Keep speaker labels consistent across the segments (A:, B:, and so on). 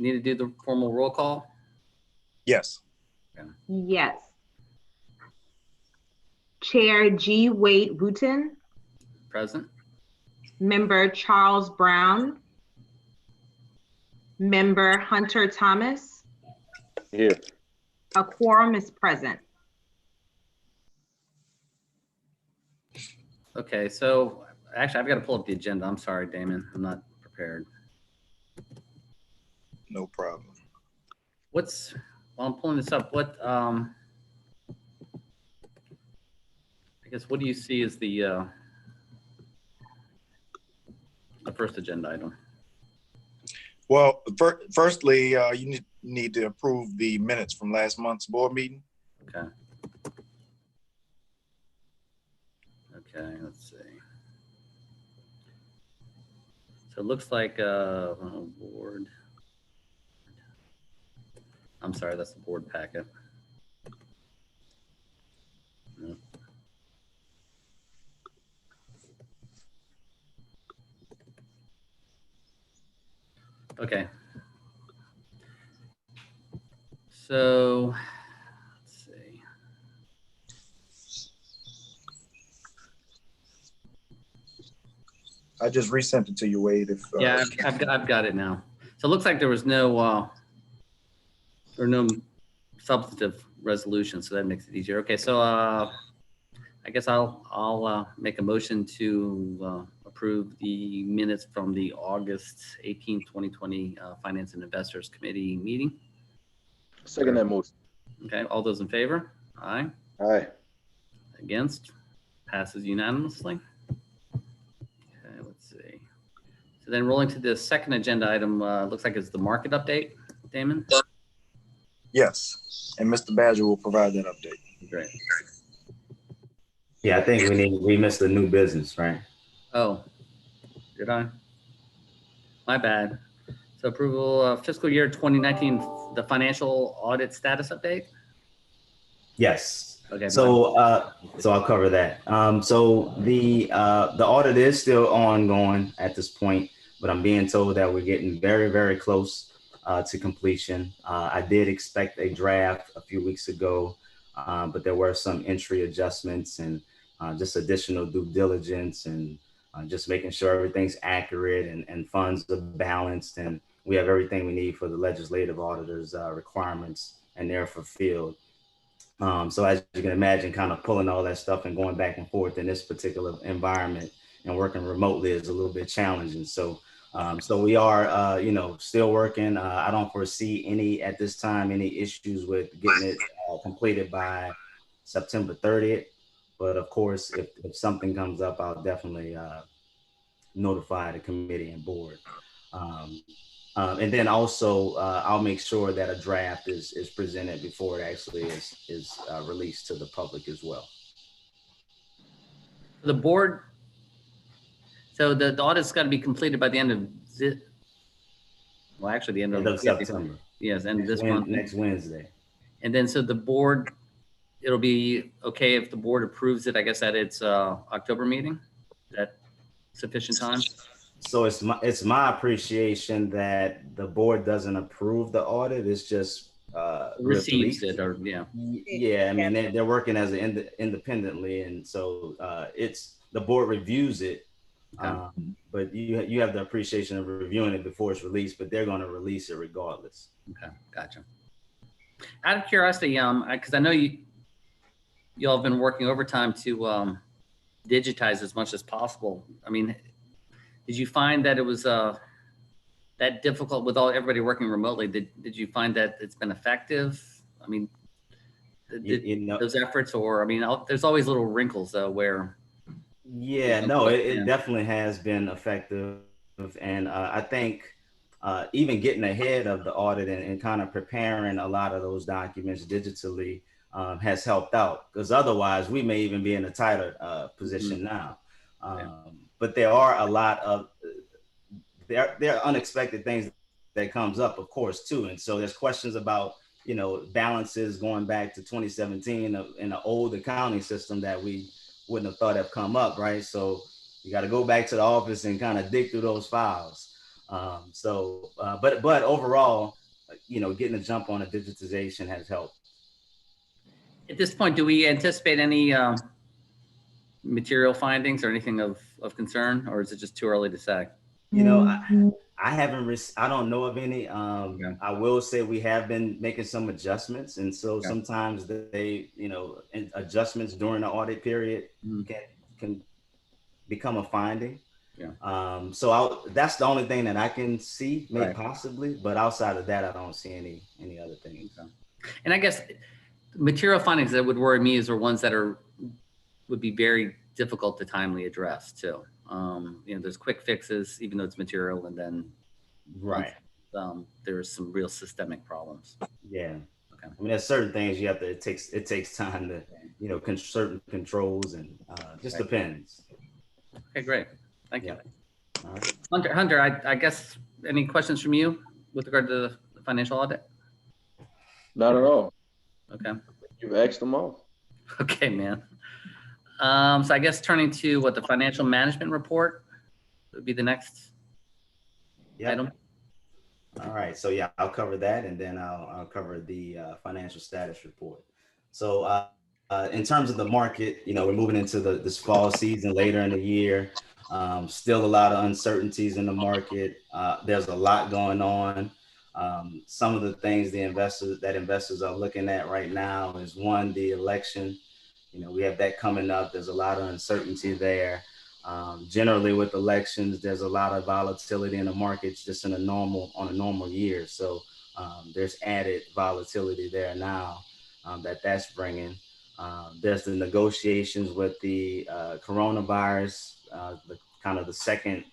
A: need to do the formal roll call?
B: Yes.
A: Okay.
C: Yes. Chair G. Wade Wooten.
A: Present.
C: Member Charles Brown. Member Hunter Thomas.
D: Here.
C: A quorum is present.
A: Okay, so actually I've got to pull up the agenda. I'm sorry, Damon, I'm not prepared.
B: No problem.
A: While I'm pulling this up, I guess, what do you see as the first agenda item?
B: Well, firstly, you need to approve the minutes from last month's board meeting.
A: Okay. Okay, let's see. So it looks like board. I'm sorry, that's the board packet. Nope. Okay. So let's see.
B: I just resent it to you, Wade. If
A: Yeah, I've got it now. So it looks like there was no substantive resolution, so that makes it easier. Okay, so I guess I'll make a motion to approve the minutes from the August 18, 2020 Finance and Investors Committee meeting.
D: Second that motion.
A: Okay, all those in favor? Aye.
D: Aye.
A: Against? Passes unanimously. Okay, let's see. So then rolling to the second agenda item, looks like it's the market update, Damon?
B: yes, and Mr. Badger will provide that update.
A: Great.
E: Yeah, I think we missed the new business, right?
A: Oh, did I? My bad. So approval of fiscal year 2019, the financial audit status update?
E: Yes.
A: Okay.
E: So I'll cover that. So the audit is still ongoing at this point, but I'm being told that we're getting very, very close to completion. I did expect a draft a few weeks ago, but there were some entry adjustments and just additional due diligence and just making sure everything's accurate and funds are balanced and we have everything we need for the legislative auditor's requirements and they're fulfilled. So as you can imagine, kind of pulling all that stuff and going back and forth in this particular environment and working remotely is a little bit challenging. So we are, still working. I don't foresee at this time, any issues with getting it completed by September 30th. But of course, if something comes up, I'll definitely notify the committee and board. And then also, I'll make sure that a draft is presented before it actually is released to the public as well.
A: The board, so the audit's got to be completed by the end of the end of
E: September.
A: Yes, and this month.
E: Next Wednesday.
A: And then so the board, it'll be okay if the board approves it, I guess, at its October meeting. Is that sufficient time?
E: So it's my appreciation that the board doesn't approve the audit. It's just
A: receives it, or yeah.
E: Yeah, I mean they're working as independently, and so it's the board reviews it. But you have the appreciation of reviewing it before it's released, but they're going to release it regardless.
A: Okay, gotcha. Out of curiosity, because I know y'all have been working overtime to digitize as much as possible. I mean, did you find that it was that difficult with everybody working remotely? Did you find that it's been effective? I mean, those efforts, or I mean, there's always little wrinkles though where.
E: Yeah, no, it definitely has been effective, and I think even getting ahead of the audit and kind of preparing a lot of those documents digitally has helped out, because otherwise we may even be in a tighter position now. But there are a lot of there are unexpected things that comes up, of course, too. And so there's questions about, balances going back to 2017 in an old accounting system that we wouldn't have thought have come up, right? So you got to go back to the office and kind of dig through those files. But overall, getting a jump on the digitization has helped.
A: At this point, do we anticipate any material findings or anything of concern, or is it just too early to say?
E: I haven't. I don't know of any.
A: Okay.
E: I will say we have been making some adjustments, and so
A: Okay.
E: sometimes adjustments during the audit period
A: Mhm.
E: can become a finding.
A: Yeah.
E: That's the only thing that I can see, maybe
A: Right.
E: possibly, but outside of that, I don't see any other things.
A: Okay. And I guess material findings that would worry me is the ones that would be very difficult to timely address too. There's quick fixes, even though it's material, and then
E: Right.
A: there's some real systemic problems.
E: Yeah.
A: Okay.
E: I mean, there's certain things you have to. It takes time to, certain controls, and just
A: Right.
E: depends.
A: Okay, great. Thank you.
E: All right.
A: Hunter, I guess any questions from you with regard to the financial audit?
D: Not at all.
A: Okay.
D: You've asked them all.
A: Okay, man. So I guess turning to the financial management report would be the next item.
E: All right. So yeah, I'll cover that, and then I'll cover the financial status report. So in terms of the market, we're moving into this fall season later in the year. Still a lot of uncertainties in the market. There's a lot going on. Some of the things investors are looking at right now is, one, the election. We have that coming up. There's a lot of uncertainty there. Generally with elections, there's a lot of volatility in the markets just on a normal year. So there's added volatility there now that's bringing. There's the negotiations with the coronavirus, the second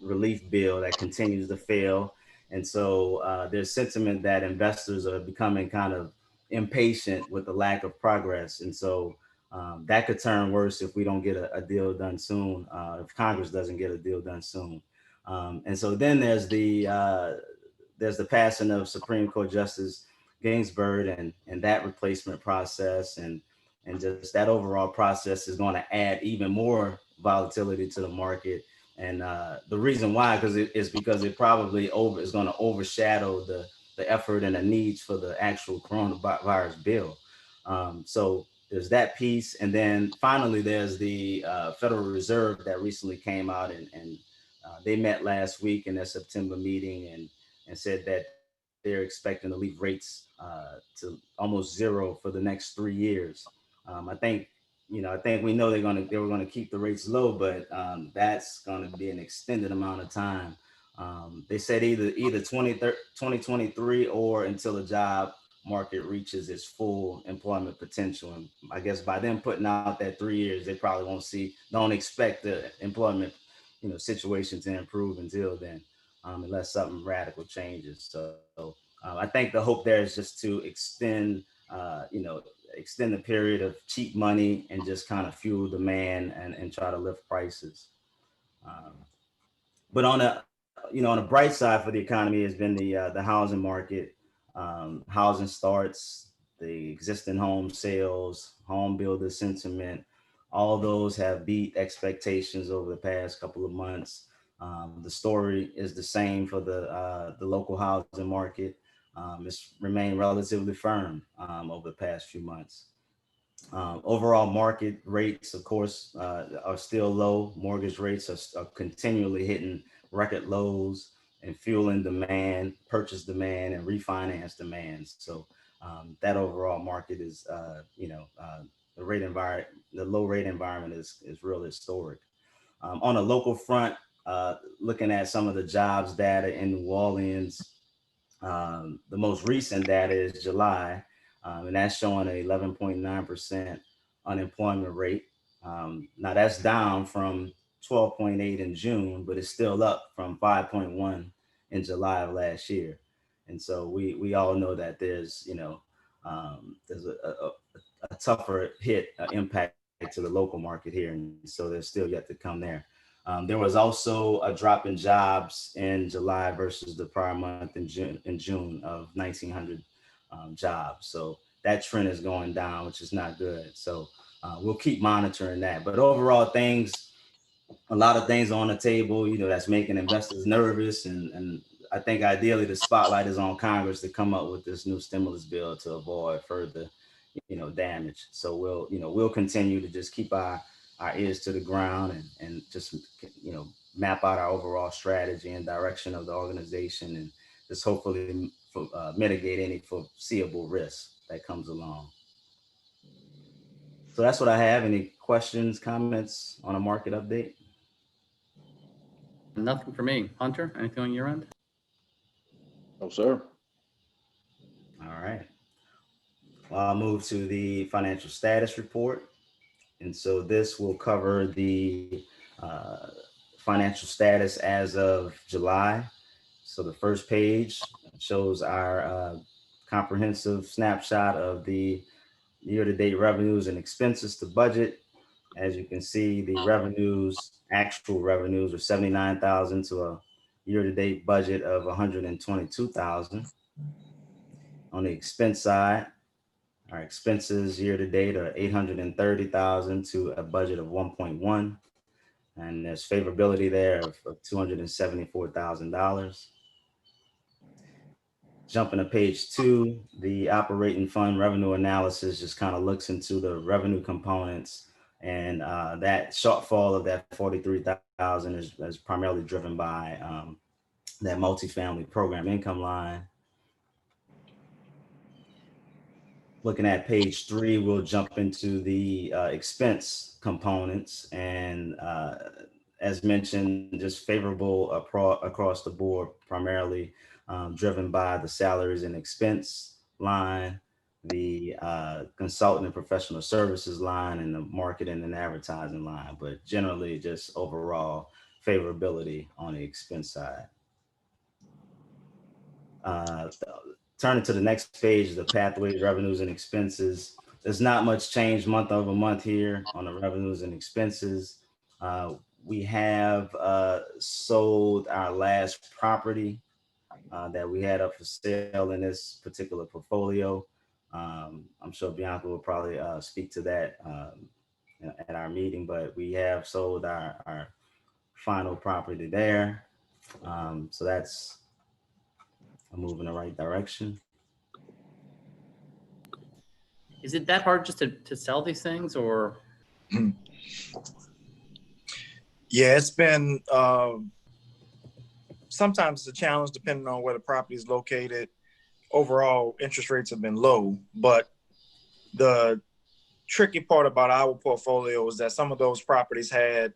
E: relief bill that continues to fail. And so there's sentiment that investors are becoming kind of impatient with the lack of progress. And so that could turn worse if we don't get a deal done soon, if Congress doesn't get a deal done soon. And so then there's the passing of Supreme Court Justice Ginsburg and that replacement process, and just that overall process is going to add even more volatility to the market. And the reason why, because it probably is going to overshadow the effort and the needs for the actual coronavirus bill. So there's that piece. And then finally, there's the Federal Reserve that recently came out and they met last week in their September meeting and said that they're expecting to leave rates to almost zero for the next 3 years. I think we know they were going to keep the rates low, but that's going to be an extended amount of time. They said either 2023 or until the job market reaches its full employment potential. And I guess by them putting out that 3 years, they probably don't expect the employment, situation to improve until then, unless something radical changes. So I think the hope there is just to extend the period of cheap money and just kind of fuel demand and try to lift prices. But on a bright side for the economy has been the housing market. Housing starts, the existing home sales, home builder sentiment, all those have beat expectations over the past couple of months. The story is the same for the local housing market. It's remained relatively firm over the past few months. Overall market rates, of course, are still low. Mortgage rates are continually hitting record lows and fueling demand, purchase demand, and refinance demand. So that overall market is, the low rate environment is real historic. On a local front, looking at some of the jobs data in New Orleans, the most recent data is July, and that's showing an 11.9% unemployment rate. Now that's down from 12.8 in June, but it's still up from 5.1 in July of last year. And so we all know that there's a tougher impact to the local market here, and so there's still yet to come there. There was also a drop in jobs in July versus the prior month in June of 1,900 jobs. So that trend is going down, which is not good. So we'll keep monitoring that. But overall, things a lot of things on the table, that's making investors nervous. And I think ideally the spotlight is on Congress to come up with this new stimulus bill to avoid further, damage. So we'll continue to just keep our ears to the ground and just, map out our overall strategy and direction of the organization, and just hopefully mitigate any foreseeable risk that comes along. So that's what I have. Any questions, comments on a market update?
A: Nothing for me. Hunter, anything on your end?
D: No, sir.
E: All right. Well, I'll move to the financial status report. And so this will cover the financial status as of July. So the first page shows our comprehensive snapshot of the year-to-date revenues and expenses to budget. As you can see, the actual revenues are 79,000 to a year-to-date budget of 122,000. On the expense side, our expenses year-to-date are 830,000 to a budget of 1.1, and there's favorability there of $274,000. Jumping to page 2, the operating fund revenue analysis just kind of looks into the revenue components, and that shortfall of that 43,000 is primarily driven by that multifamily program income line. Looking at page 3, we'll jump into the expense components, and as mentioned, just favorable across the board, primarily driven by the salaries and expense line, the consultant and professional services line, and the marketing and advertising line, but generally just overall favorability on the expense side. Turning to the next page, the pathways, revenues, and expenses. There's not much change month over month here on the revenues and expenses. We have sold our last property that we had up for sale in this particular portfolio. I'm sure Bianca will probably speak to that at our meeting, but we have sold our final property there. So that's a move in the right direction.
A: Is it that hard just to sell these things, or?
B: Yeah, it's been sometimes it's a challenge depending on where the property is located. Overall, interest rates have been low, but the tricky part about our portfolio is that some of those properties had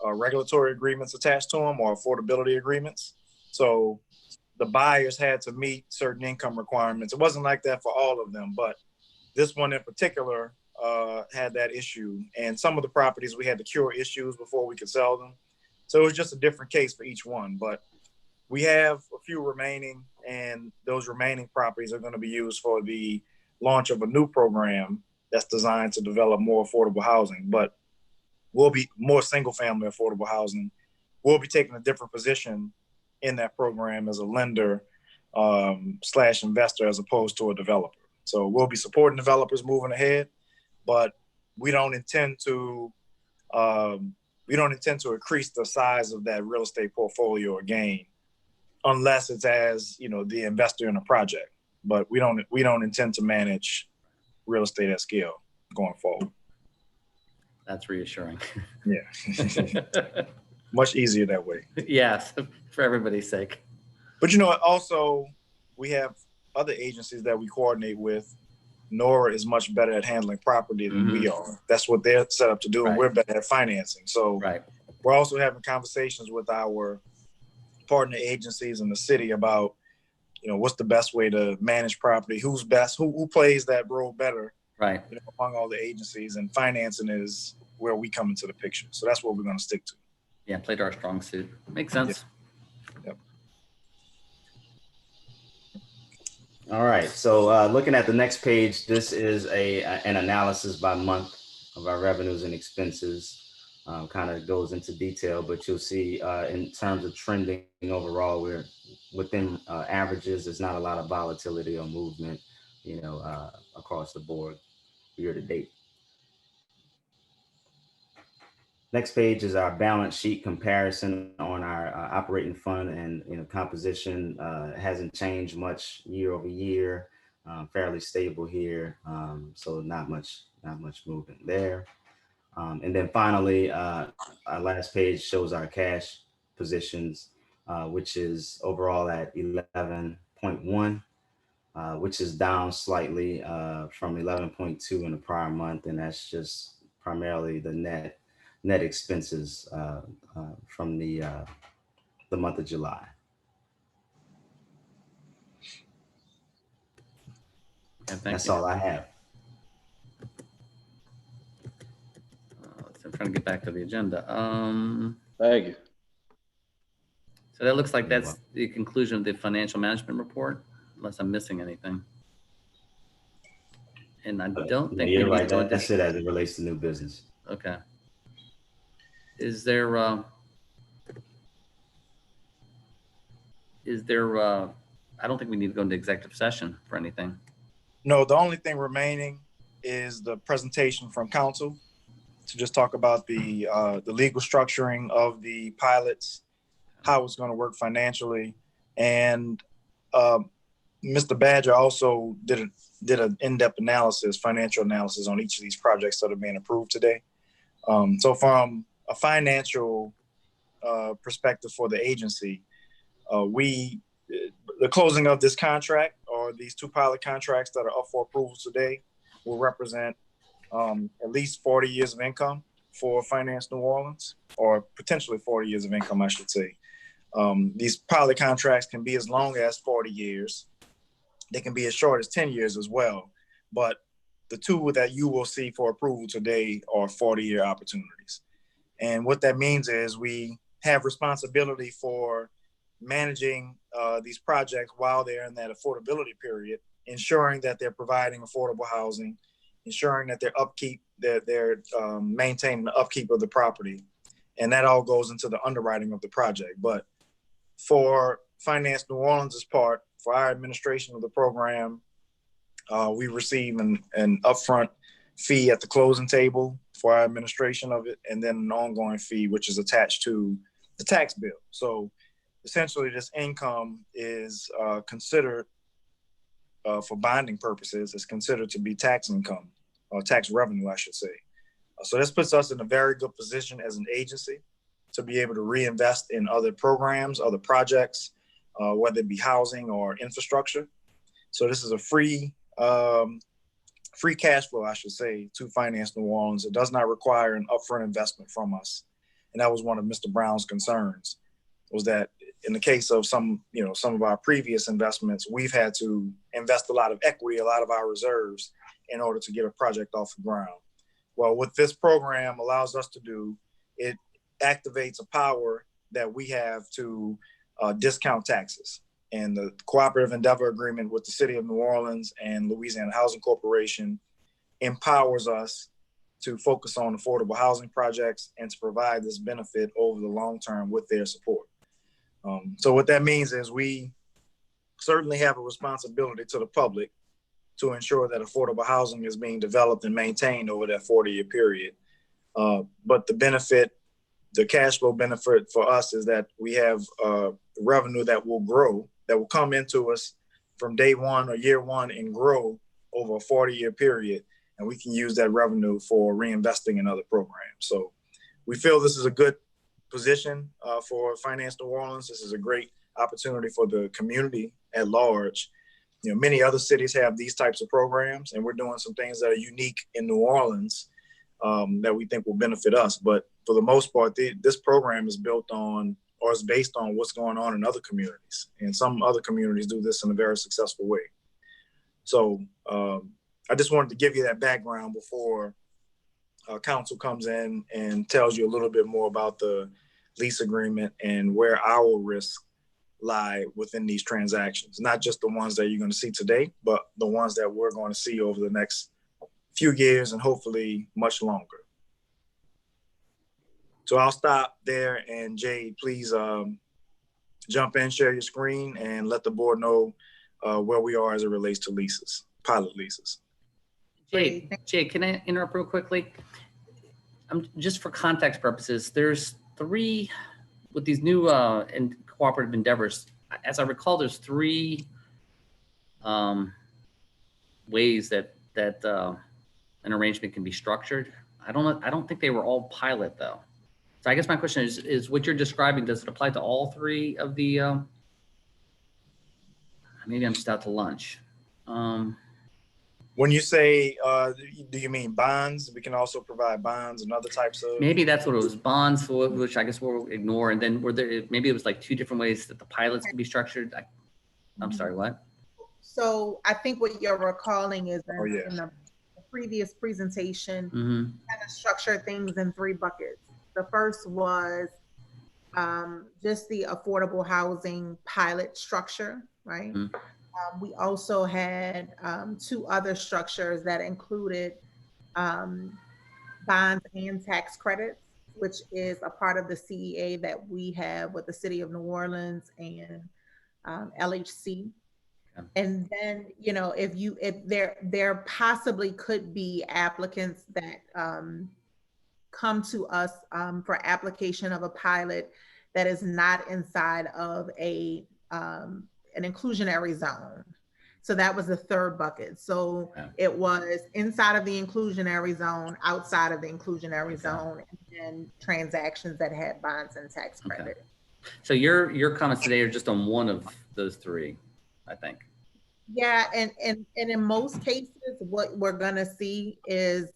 B: regulatory agreements attached to them or affordability agreements. So the buyers had to meet certain income requirements. It wasn't like that for all of them, but this one in particular had that issue. And some of the properties we had to cure issues before we could sell them. So it was just a different case for each one. But we have a few remaining, and those remaining properties are going to be used for the launch of a new program that's designed to develop more affordable housing. But we'll be more single-family affordable housing. We'll be taking a different position in that program as a lender / investor as opposed to a developer. So we'll be supporting developers moving ahead, but we don't intend to increase the size of that real estate portfolio again, unless it's as the investor in a project. But we don't intend to manage real estate at scale going forward.
A: That's reassuring.
B: Yeah, much easier that way.
A: Yes, for everybody's sake.
B: But also we have other agencies that we coordinate with. NORA is much better at handling property than we are. That's what they're set up to do, and we're better at financing. So we're also having conversations with our partner agencies in the city about, what's the best way to manage property, who's best, who plays that role better, among all the agencies, and financing is where we come into the picture. So that's what we're going to stick to.
A: Yeah, play to our strong suit. Makes sense.
B: Yep.
E: All right, so looking at the next page, this is an analysis by month of our revenues and expenses. Kind of goes into detail, but you'll see in terms of trending overall, we're within averages. There's not a lot of volatility or movement, across the board year to date. Next page is our balance sheet comparison on our operating fund, and composition hasn't changed much year over year, fairly stable here. So not much movement there. And then finally, our last page shows our cash positions, which is overall at 11.1, which is down slightly from 11.2 in the prior month, and that's just primarily the net expenses from the month of July.
A: Okay,
E: That's
A: you.
E: all I have.
A: So I'm trying to get back to the agenda.
D: Thank you.
A: So that looks like
E: You're
A: that's
E: welcome.
A: the conclusion of the financial management report, unless I'm missing anything. And I don't think
E: You're
A: we
E: right.
A: need to go into.
E: That's it as it relates to new business.
A: Okay. Is there, I don't think we need to go into executive session for anything.
B: No, the only thing remaining is the presentation from council to just talk about the legal structuring of the pilots, how it's going to work financially, and Mr. Badger also did an in-depth analysis, financial analysis on each of these projects that are being approved today. So from a financial perspective for the agency, the closing of this contract or these two pilot contracts that are up for approval today will represent at least 40 years of income for Finance New Orleans, or potentially 40 years of income, I should say. These pilot contracts can be as long as 40 years. They can be as short as 10 years as well. But the two that you will see for approval today are 40-year opportunities. And what that means is we have responsibility for managing these projects while they're in that affordability period, ensuring that they're providing affordable housing, ensuring that they're maintaining the upkeep of the property. And that all goes into the underwriting of the project. But for Finance New Orleans' part, for our administration of the program, we receive an upfront fee at the closing table for our administration of it, and then an ongoing fee, which is attached to the tax bill. So essentially, this income is considered, for bonding purposes, is considered to be tax income, or tax revenue, I should say. So this puts us in a very good position as an agency to be able to reinvest in other programs, other projects, whether it be housing or infrastructure. So this is a free cash flow, I should say, to Finance New Orleans. It does not require an upfront investment from us. And that was one of Mr. Brown's concerns, was that in the case of some of our previous investments, we've had to invest a lot of equity, a lot of our reserves in order to get a project off the ground. Well, what this program allows us to do, it activates a power that we have to discount taxes. And the cooperative endeavor agreement with the city of New Orleans and Louisiana Housing Corporation empowers us to focus on affordable housing projects and to provide this benefit over the long term with their support. So what that means is we certainly have a responsibility to the public to ensure that affordable housing is being developed and maintained over that 40-year period. But the cash flow benefit for us is that we have revenue that will grow, that will come into us from day one or year one and grow over a 40-year period. And we can use that revenue for reinvesting in other programs. So we feel this is a good position for Finance New Orleans. This is a great opportunity for the community at large. Many other cities have these types of programs, and we're doing some things that are unique in New Orleans that we think will benefit us. But for the most part, this program is built on, or is based on, what's going on in other communities. And some other communities do this in a very successful way. So I just wanted to give you that background before council comes in and tells you a little bit more about the lease agreement and where our risks lie within these transactions. Not just the ones that you're going to see today, but the ones that we're going to see over the next few years and hopefully much longer. So I'll stop there, and Jade, please jump in, share your screen, and let the board know where we are as it relates to leases, pilot leases.
A: Jay, can I interrupt real quickly? just for context purposes, there's 3 with these new and cooperative endeavors. As I recall, there's 3 ways that an arrangement can be structured. I don't think they were all pilot though. So I guess my question is what you're describing, does it apply to all 3 of the, maybe I'm just out to lunch.
B: When you say, do you mean bonds? We can also provide bonds and other types of.
A: Maybe that's what it was, bonds, which I guess we'll ignore. And then maybe it was like 2 different ways that the pilots can be structured. I'm sorry, what?
F: So I think what you're recalling is
B: Oh, yeah.
F: in the previous presentation,
A: Mm-hmm.
F: kind of structure things in 3 buckets. The first was just the affordable housing pilot structure, right?
A: Mm-hmm.
F: We also had 2 other structures that included bonds and tax credits, which is a part of the CEA that we have with the City of New Orleans and LHC.
A: Okay.
F: And then, you know, if there possibly could be applicants that come to us for application of a pilot that is not inside of an inclusionary zone. So that was the 3rd bucket. So
A: Yeah.
F: it was inside of the inclusionary zone, outside of the inclusionary zone, and transactions that had bonds and tax credit.
A: Okay. So your comments today are just on one of those 3, I think.
F: Yeah, and in most cases, what we're gonna see is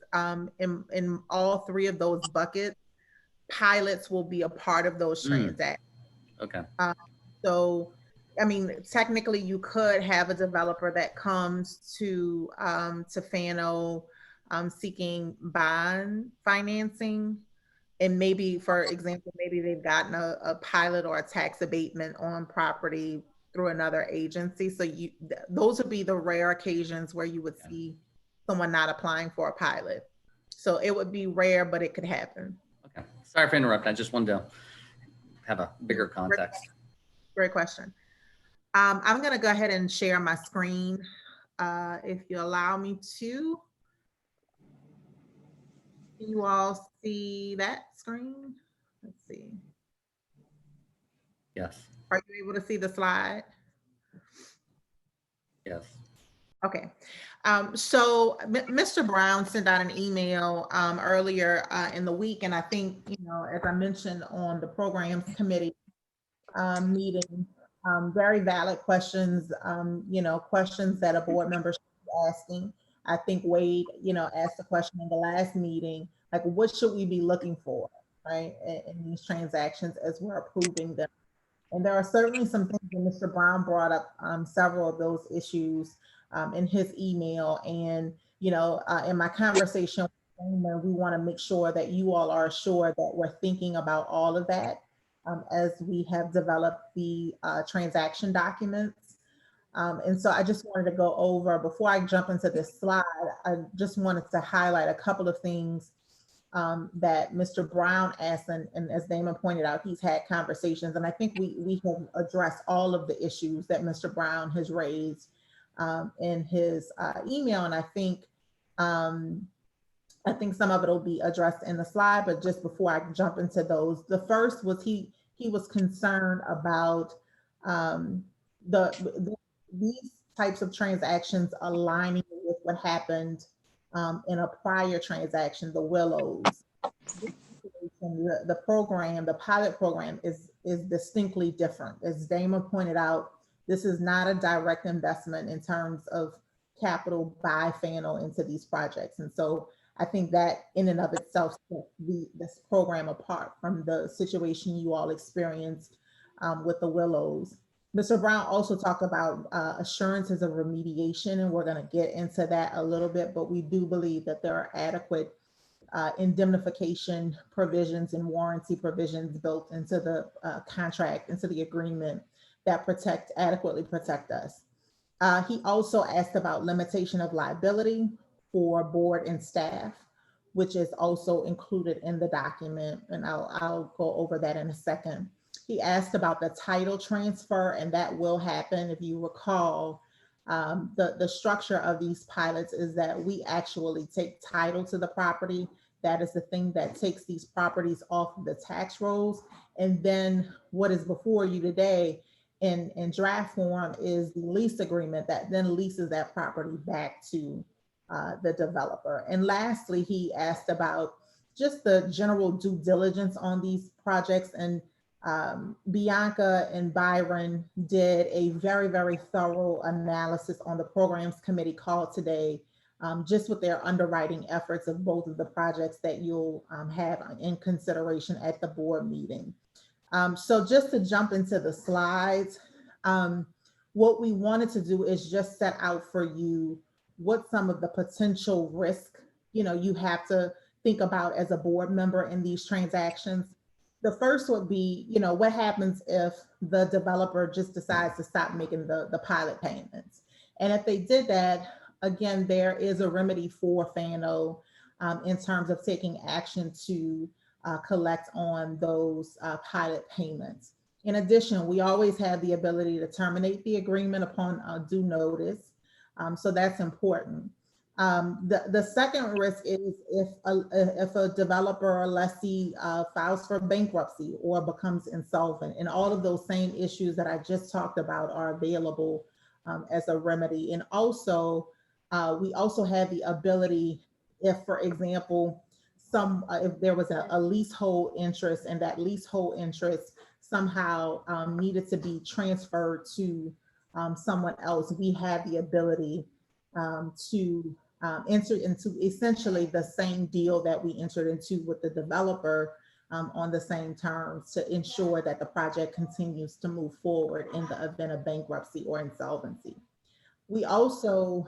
F: in all 3 of those buckets, pilots will be a part of those transactions.
A: Okay.
F: So, I mean, technically, you could have a developer that comes to FNO seeking bond financing, and maybe, for example, maybe they've gotten a pilot or a tax abatement on property through another agency. So those would be the rare occasions where you would see someone not applying for a pilot. So it would be rare, but it could happen.
A: Okay. Sorry for interrupting. I just wanted to have a bigger context.
F: Great question. I'm going to go ahead and share my screen if you allow me to. Can you all see that screen? Let's see.
A: Yes.
F: Are you able to see the slide?
A: Yes.
F: Okay. So Mr. Brown sent out an email earlier in the week, and I think, you know, as I mentioned on the programs committee meeting, very valid questions, you know, questions that a board member should be asking. I think Wade, you know, asked the question in the last meeting, like, what should we be looking for, right, in these transactions as we're approving them? And there are certainly some things that Mr. Brown brought up, several of those issues in his email. And, you know, in my conversation with Damon, we want to make sure that you all are assured that we're thinking about all of that as we have developed the transaction documents. And so I just wanted to go over, before I jump into this slide, I just wanted to highlight a couple of things that Mr. Brown asked, and as Damon pointed out, he's had conversations, and I think we have addressed all of the issues that Mr. Brown has raised in his email, and I think some of it will be addressed in the slide. But just before I jump into those, the first was he was concerned about these types of transactions aligning with what happened in a prior transaction, the Willows. The program, the pilot program is distinctly different. As Damon pointed out, this is not a direct investment in terms of capital by FNO into these projects. And so I think that in and of itself sets this program apart from the situation you all experienced with the Willows. Mr. Brown also talked about assurances of remediation, and we're going to get into that a little bit, but we do believe that there are adequate indemnification provisions and warranty provisions built into the contract, into the agreement that adequately protect us. He also asked about limitation of liability for board and staff, which is also included in the document, and I'll go over that in a second. He asked about the title transfer, and that will happen. If you recall, the structure of these pilots is that we actually take title to the property. That is the thing that takes these properties off of the tax rolls. And then what is before you today in draft form is the lease agreement that then leases that property back to the developer. And lastly, he asked about just the general due diligence on these projects. And Bianca and Byron did a very, very thorough analysis on the programs committee call today, just with their underwriting efforts of both of the projects that you'll have in consideration at the board meeting. So just to jump into the slides, what we wanted to do is just set out for you what some of the potential risk, you have to think about as a board member in these transactions. The first would be, what happens if the developer just decides to stop making the pilot payments? And if they did that, again, there is a remedy for FNO in terms of taking action to collect on those pilot payments. In addition, we always have the ability to terminate the agreement upon due notice. So that's important. The second risk is if a developer or lessee files for bankruptcy or becomes insolvent, and all of those same issues that I just talked about are available as a remedy. And also, we also have the ability, if, for example, if there was a leasehold interest and that leasehold interest somehow needed to be transferred to someone else, we have the ability to enter into essentially the same deal that we entered into with the developer on the same terms to ensure that the project continues to move forward in the event of bankruptcy or insolvency. We also,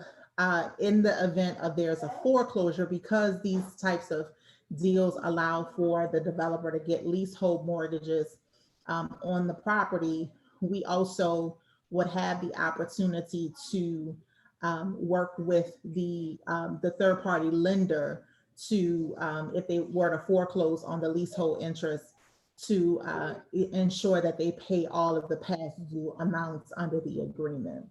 F: in the event of there's a foreclosure, because these types of deals allow for the developer to get leasehold mortgages on the property, we also would have the opportunity to work with the third-party lender to, if they were to foreclose on the leasehold interest, to ensure that they pay all of the past due amounts under the agreement.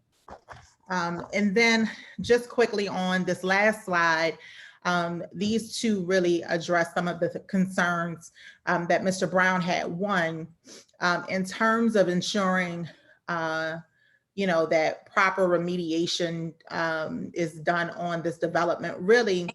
F: And then just quickly on this last slide, these two really address some of the concerns that Mr. Brown had. One, in terms of ensuring that proper remediation is done on this development. Really,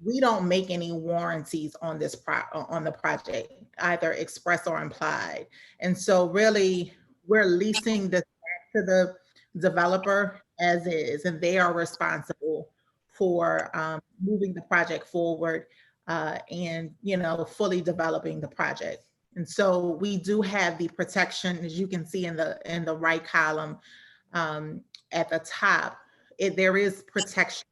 F: we don't make any warranties on this on the project, either express or implied. And so really, we're leasing this back to the developer as is, and they are responsible for moving the project forward and fully developing the project. And so we do have the protection, as you can see in the right column at the top. There is protection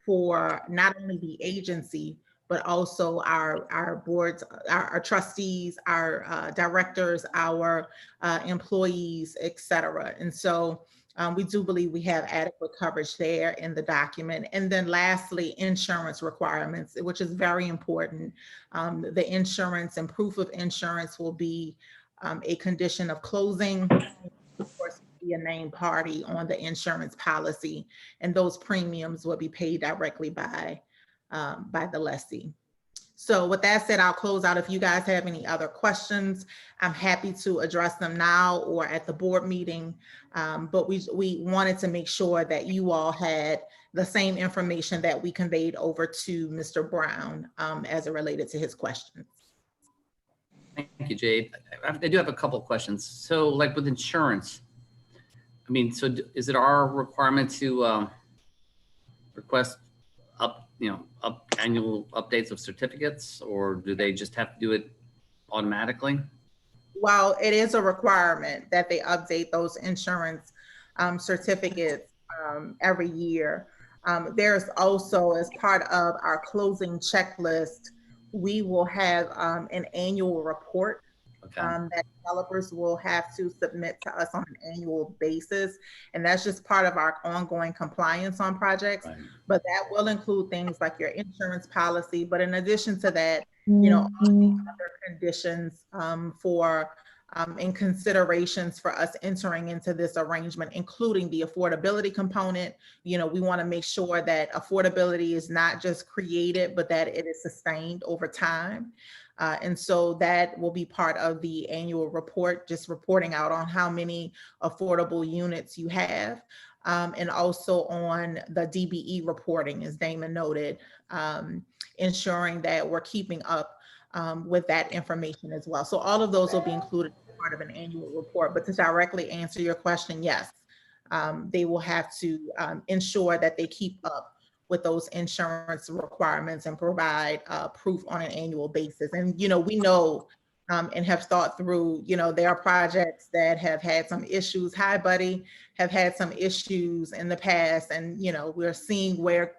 F: for not only the agency, but also our boards, our trustees, our directors, our employees, et cetera. And so we do believe we have adequate coverage there in the document. And then lastly, insurance requirements, which is very important. The insurance and proof of insurance will be a condition of closing. Of course, be a named party on the insurance policy, and those premiums will be paid directly by the lessee. So with that said, I'll close out. If you guys have any other questions, I'm happy to address them now or at the board meeting. But we wanted to make sure that you all had the same information that we conveyed over to Mr. Brown as it related to his questions.
A: Thank you, Jade. I do have a couple of questions. So like with insurance, I mean, so is it our requirement to request annual updates of certificates, or do they just have to do it automatically?
F: Well, it is a requirement that they update those insurance certificates every year. There's also, as part of our closing checklist, we will have an annual report that developers will have to submit to us on an annual basis. And that's just part of our ongoing compliance on projects. Right. But that will include things like your insurance policy. But in addition to that, all the other conditions for and considerations for us entering into this arrangement, including the affordability component. You know, we want to make sure that affordability is not just created, but that it is sustained over time. And so that will be part of the annual report, just reporting out on how many affordable units you have. And also on the DBE reporting, as Damon noted, ensuring that we're keeping up with that information as well. So all of those will be included as part of an annual report. But to directly answer your question, yes, they will have to ensure that they keep up with those insurance requirements and provide proof on an annual basis. And, you know, we know and have thought through, you know, there are projects that have had some issues. Hi, Buddy, have had some issues in the past. And, you know, we're seeing where,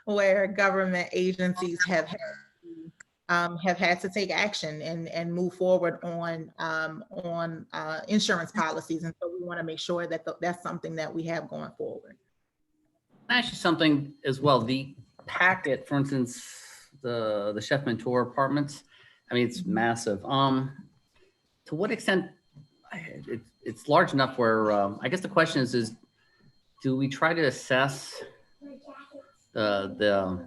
F: where government agencies have had to take action and move forward on insurance policies. And so we want to make sure that that's something that we have going forward.
A: Actually, something as well, the packet, for instance, the Chef Mentor apartments, I mean, it's massive. To what extent, it's large enough where, I guess the question is do we try to assess I don't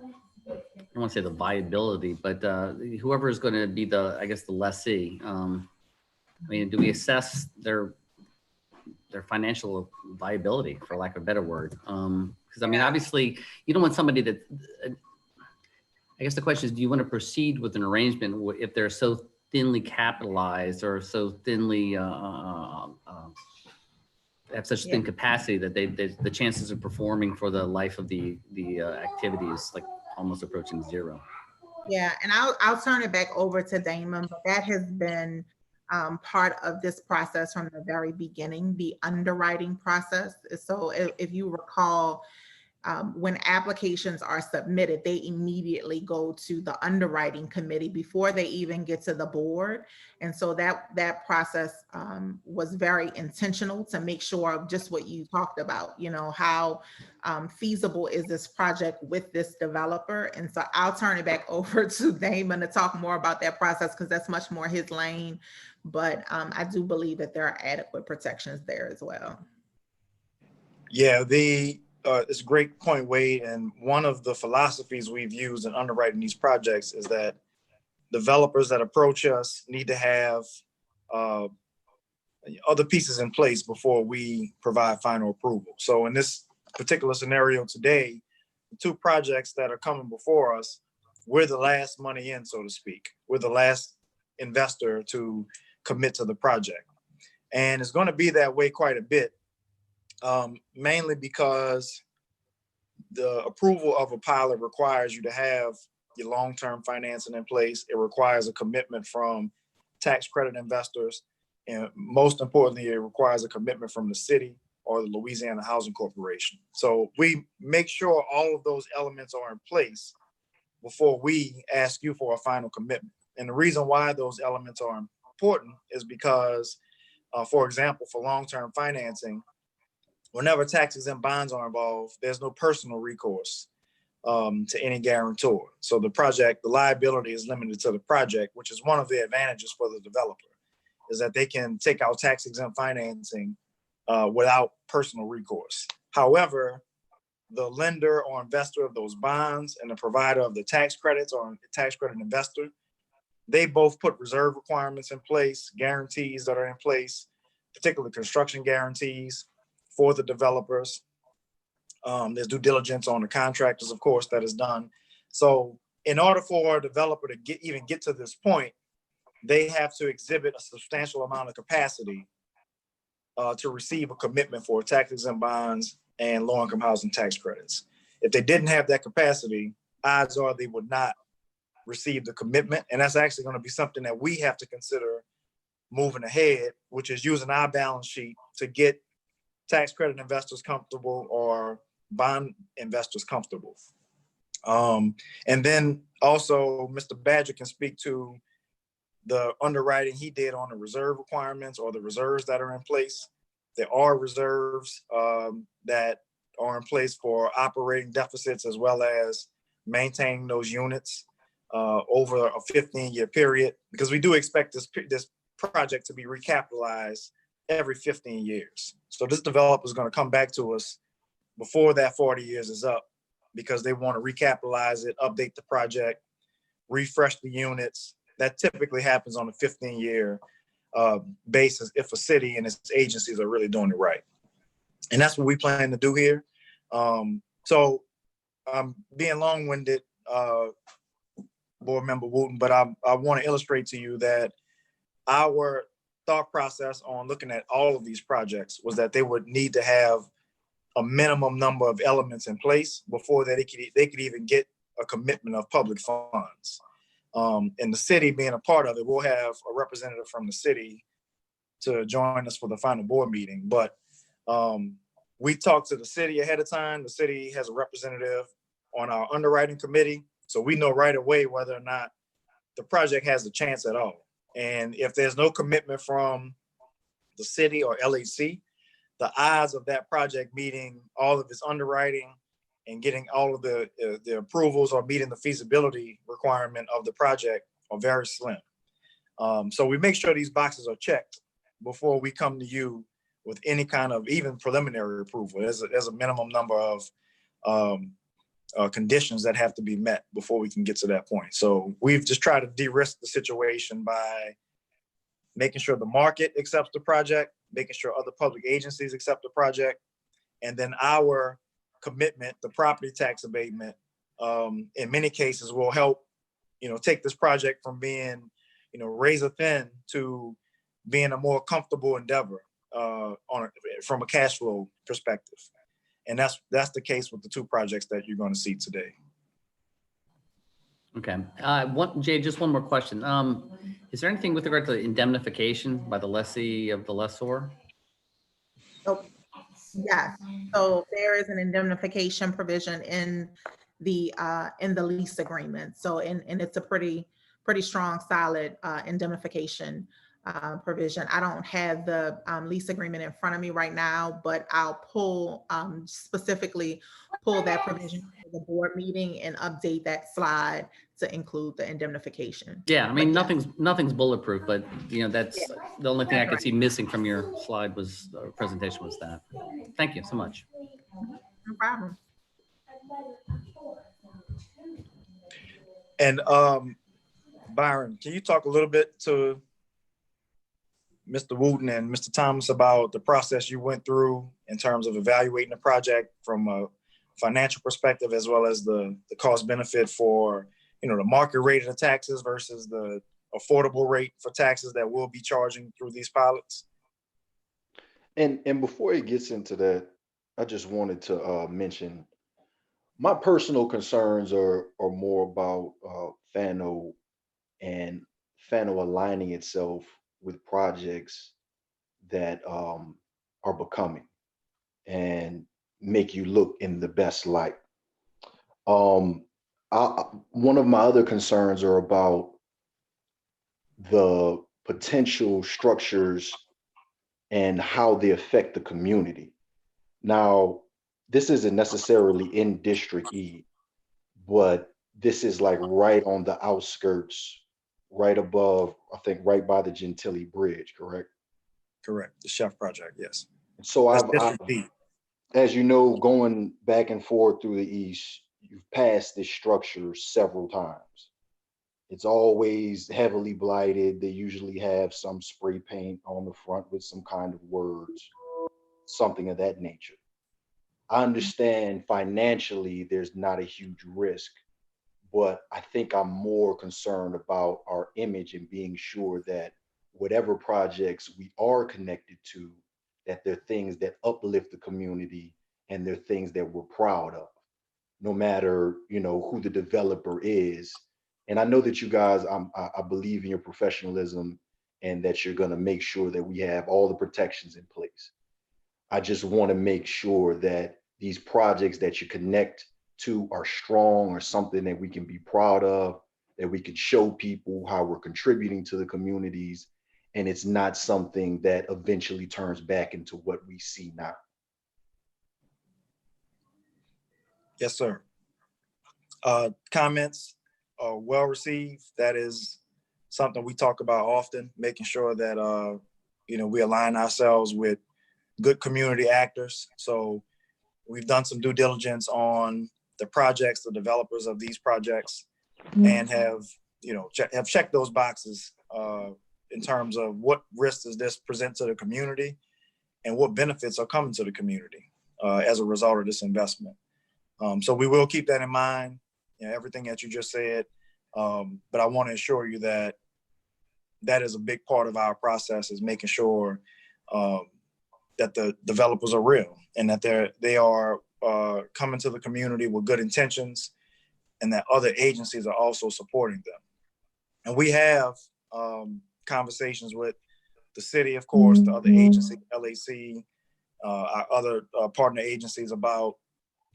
A: want to say the viability, but whoever is going to be the, I guess, the lessee. I mean, do we assess their financial viability, for lack of a better word? Because I mean, obviously, you don't want somebody that. I guess the question is, do you want to proceed with an arrangement if they're so thinly capitalized or so thinly have such thin capacity that the chances of performing for the life of the activity is like almost approaching zero?
F: Yeah, and I'll turn it back over to Damon, but that has been part of this process from the very beginning, the underwriting process. So if you recall, when applications are submitted, they immediately go to the underwriting committee before they even get to the board. And so that process was very intentional to make sure of just what you talked about, you know, how feasible is this project with this developer. And so I'll turn it back over to Damon to talk more about that process, because that's much more his lane. But I do believe that there are adequate protections there as well.
B: Yeah, it's a great point, Wade. And one of the philosophies we've used in underwriting these projects is that developers that approach us need to have other pieces in place before we provide final approval. So in this particular scenario today, the two projects that are coming before us, we're the last money in, so to speak. We're the last investor to commit to the project. And it's going to be that way quite a bit. Mainly because the approval of a pilot requires you to have your long-term financing in place. It requires a commitment from tax credit investors. And most importantly, it requires a commitment from the city or the Louisiana Housing Corporation. So we make sure all of those elements are in place before we ask you for a final commitment. And the reason why those elements are important is because, for example, for long-term financing, whenever tax-exempt bonds are involved, there's no personal recourse to any guarantor. So the liability is limited to the project, which is one of the advantages for the developer, is that they can take out tax-exempt financing without personal recourse. However, the lender or investor of those bonds and the provider of the tax credits or the tax credit investor, they both put reserve requirements in place, guarantees that are in place, particularly construction guarantees for the developers. There's due diligence on the contractors, of course, that is done. So in order for a developer to even get to this point, they have to exhibit a substantial amount of capacity to receive a commitment for tax-exempt bonds and low-income housing tax credits. If they didn't have that capacity, odds are they would not receive the commitment. And that's actually going to be something that we have to consider moving ahead, which is using our balance sheet to get tax credit investors comfortable or bond investors comfortable. And then also Mr. Badger can speak to the underwriting he did on the reserve requirements or the reserves that are in place. There are reserves that are in place for operating deficits as well as maintaining those units over a 15-year period, because we do expect this project to be recapitalized every 15 years. So this developer is going to come back to us before that 40 years is up because they want to recapitalize it, update the project, refresh the units. That typically happens on a 15-year basis if a city and its agencies are really doing it right. And that's what we plan to do here. So I'm being long-winded, Board Member Wooten, but I want to illustrate to you that our thought process on looking at all of these projects was that they would need to have a minimum number of elements in place before that they could even get a commitment of public funds. And the city being a part of it, we'll have a representative from the city to join us for the final board meeting. But we talked to the city ahead of time. The city has a representative on our underwriting committee. So we know right away whether or not the project has a chance at all. And if there's no commitment from the city or LAC, the odds of that project meeting all of its underwriting and getting all of the approvals or meeting the feasibility requirement of the project are very slim. So we make sure these boxes are checked before we come to you with any kind of even preliminary approval. There's a minimum number of conditions that have to be met before we can get to that point. So we've just tried to de-risk the situation by making sure the market accepts the project, making sure other public agencies accept the project, and then our commitment, the property tax abatement, in many cases will help, take this project from being, razor thin to being a more comfortable endeavor from a cash flow perspective. And that's the case with the two projects that you're going to see today.
A: Okay. Jay, just one more question. Is there anything with regard to indemnification by the lessee of the lessor?
F: So, yes. So there is an indemnification provision in the lease agreement. So, and it's a pretty strong, solid indemnification provision. I don't have the lease agreement in front of me right now, but I'll specifically pull that provision for the board meeting and update that slide to include the indemnification.
A: Yeah, I mean,
F: But
A: nothing's bulletproof, but that's the only thing I could
F: right.
A: see missing from your slide presentation was that. Thank you so much.
F: No problem.
B: And Byron, can you talk a little bit to Mr. Wooten and Mr. Thomas about the process you went through in terms of evaluating the project from a financial perspective, as well as the cost benefit for, the market rate of the taxes versus the affordable rate for taxes that we'll be charging through these pilots?
D: And before it gets into that, I just wanted to mention my personal concerns are more about FNO and FNO aligning itself with projects that are becoming and make you look in the best light. One of my other concerns are about the potential structures and how they affect the community. Now, this isn't necessarily in District E, but this is like right on the outskirts, right above, I think right by the Gentilly Bridge, correct?
B: Correct. The Chef Project, yes.
D: So
B: District D.
D: as you know, going back and forth through the East, you've passed this structure several times. It's always heavily blighted. They usually have some spray paint on the front with some kind of words, something of that nature. I understand financially there's not a huge risk, but I think I'm more concerned about our image and being sure that whatever projects we are connected to, that they're things that uplift the community and they're things that we're proud of, no matter, who the developer is. And I know that you guys, I believe in your professionalism and that you're going to make sure that we have all the protections in place. I just want to make sure that these projects that you connect to are strong or something that we can be proud of, that we can show people how we're contributing to the communities, and it's not something that eventually turns back into what we see now.
B: Yes, sir. Comments are well received. That is something we talk about often, making sure that, we align ourselves with good community actors. So we've done some due diligence on the projects, the developers of these projects, and have checked those boxes in terms of what risks does this present to the community and what benefits are coming to the community as a result of this investment. So we will keep that in mind, everything that you just said. But I want to assure you that that is a big part of our process, is making sure that the developers are real and that they are coming to the community with good intentions, and that other agencies are also supporting them. And we have conversations with the city, of course, the other agencies, LAC, our other partner agencies, about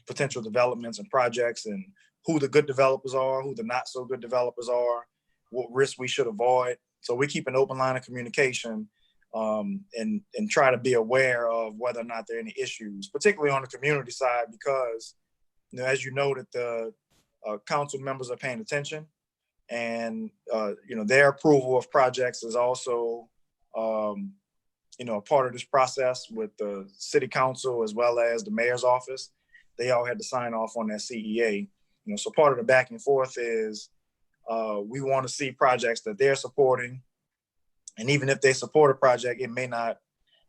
B: potential developments and projects, and who the good developers are, who the not so good developers are, what risks we should avoid. So we keep an open line of communication and try to be aware of whether or not there are any issues, particularly on the community side, because as you know, that the council members are paying attention, and their approval of projects is also a part of this process with the city council as well as the mayor's office. They all had to sign off on that CEA. So part of the back and forth is we want to see projects that they're supporting, and even if they support a project, it may not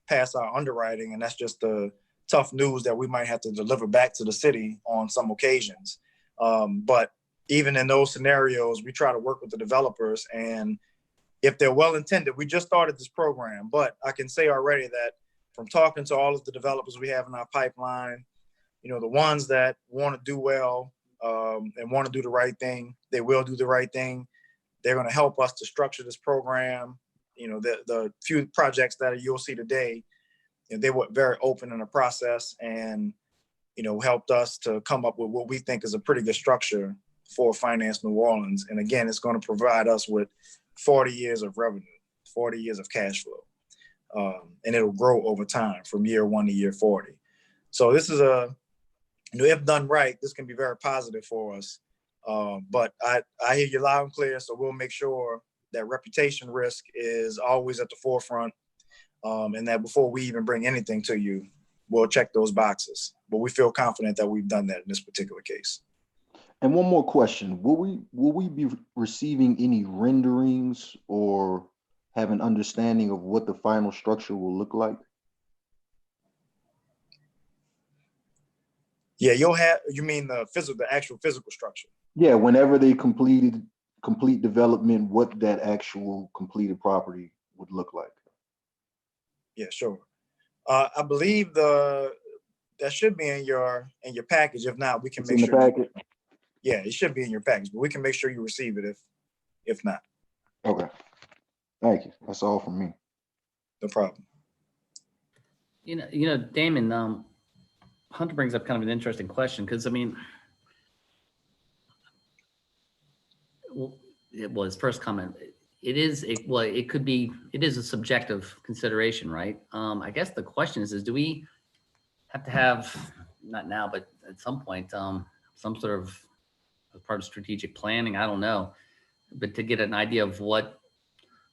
B: pass our underwriting, and that's just the tough news that we might have to deliver back to the city on some occasions. But even in those scenarios, we try to work with the developers, and if they're well-intended, we just started this program, but I can say already that from talking to all of the developers we have in our pipeline, the ones that want to do well and want to do the right thing, they will do the right thing. They're going to help us to structure this program. The few projects that you'll see today, they were very open in the process, and helped us to come up with what we think is a pretty good structure for Finance New Orleans. And again, it's going to provide us with 40 years of revenue, 40 years of cash flow, and it'll grow over time from year 1 to year 40. So this is if done right, this can be very positive for us. But I hear you loud and clear, so we'll make sure that reputation risk is always at the forefront, and that before we even bring anything to you, we'll check those boxes. But we feel confident that we've done that in this particular case.
D: And one more question: will we be receiving any renderings or have an understanding of what the final structure will look like?
B: Yeah, you mean the actual physical structure?
D: Yeah, whenever they complete development, what that actual completed property would look like.
B: Yeah, sure. I believe that should be in your package. If not, we can make sure.
D: In the packet?
B: Yeah, it should be in your package, but we can make sure you receive it if not.
D: Okay. Thank you. That's all from me.
B: No problem.
A: Damon, Hunter brings up kind of an interesting question, because it was first comment. It is a subjective consideration, right? I guess the question is do we have to have, not now, but at some point, some sort of part of strategic planning? I don't know, but to get an idea of what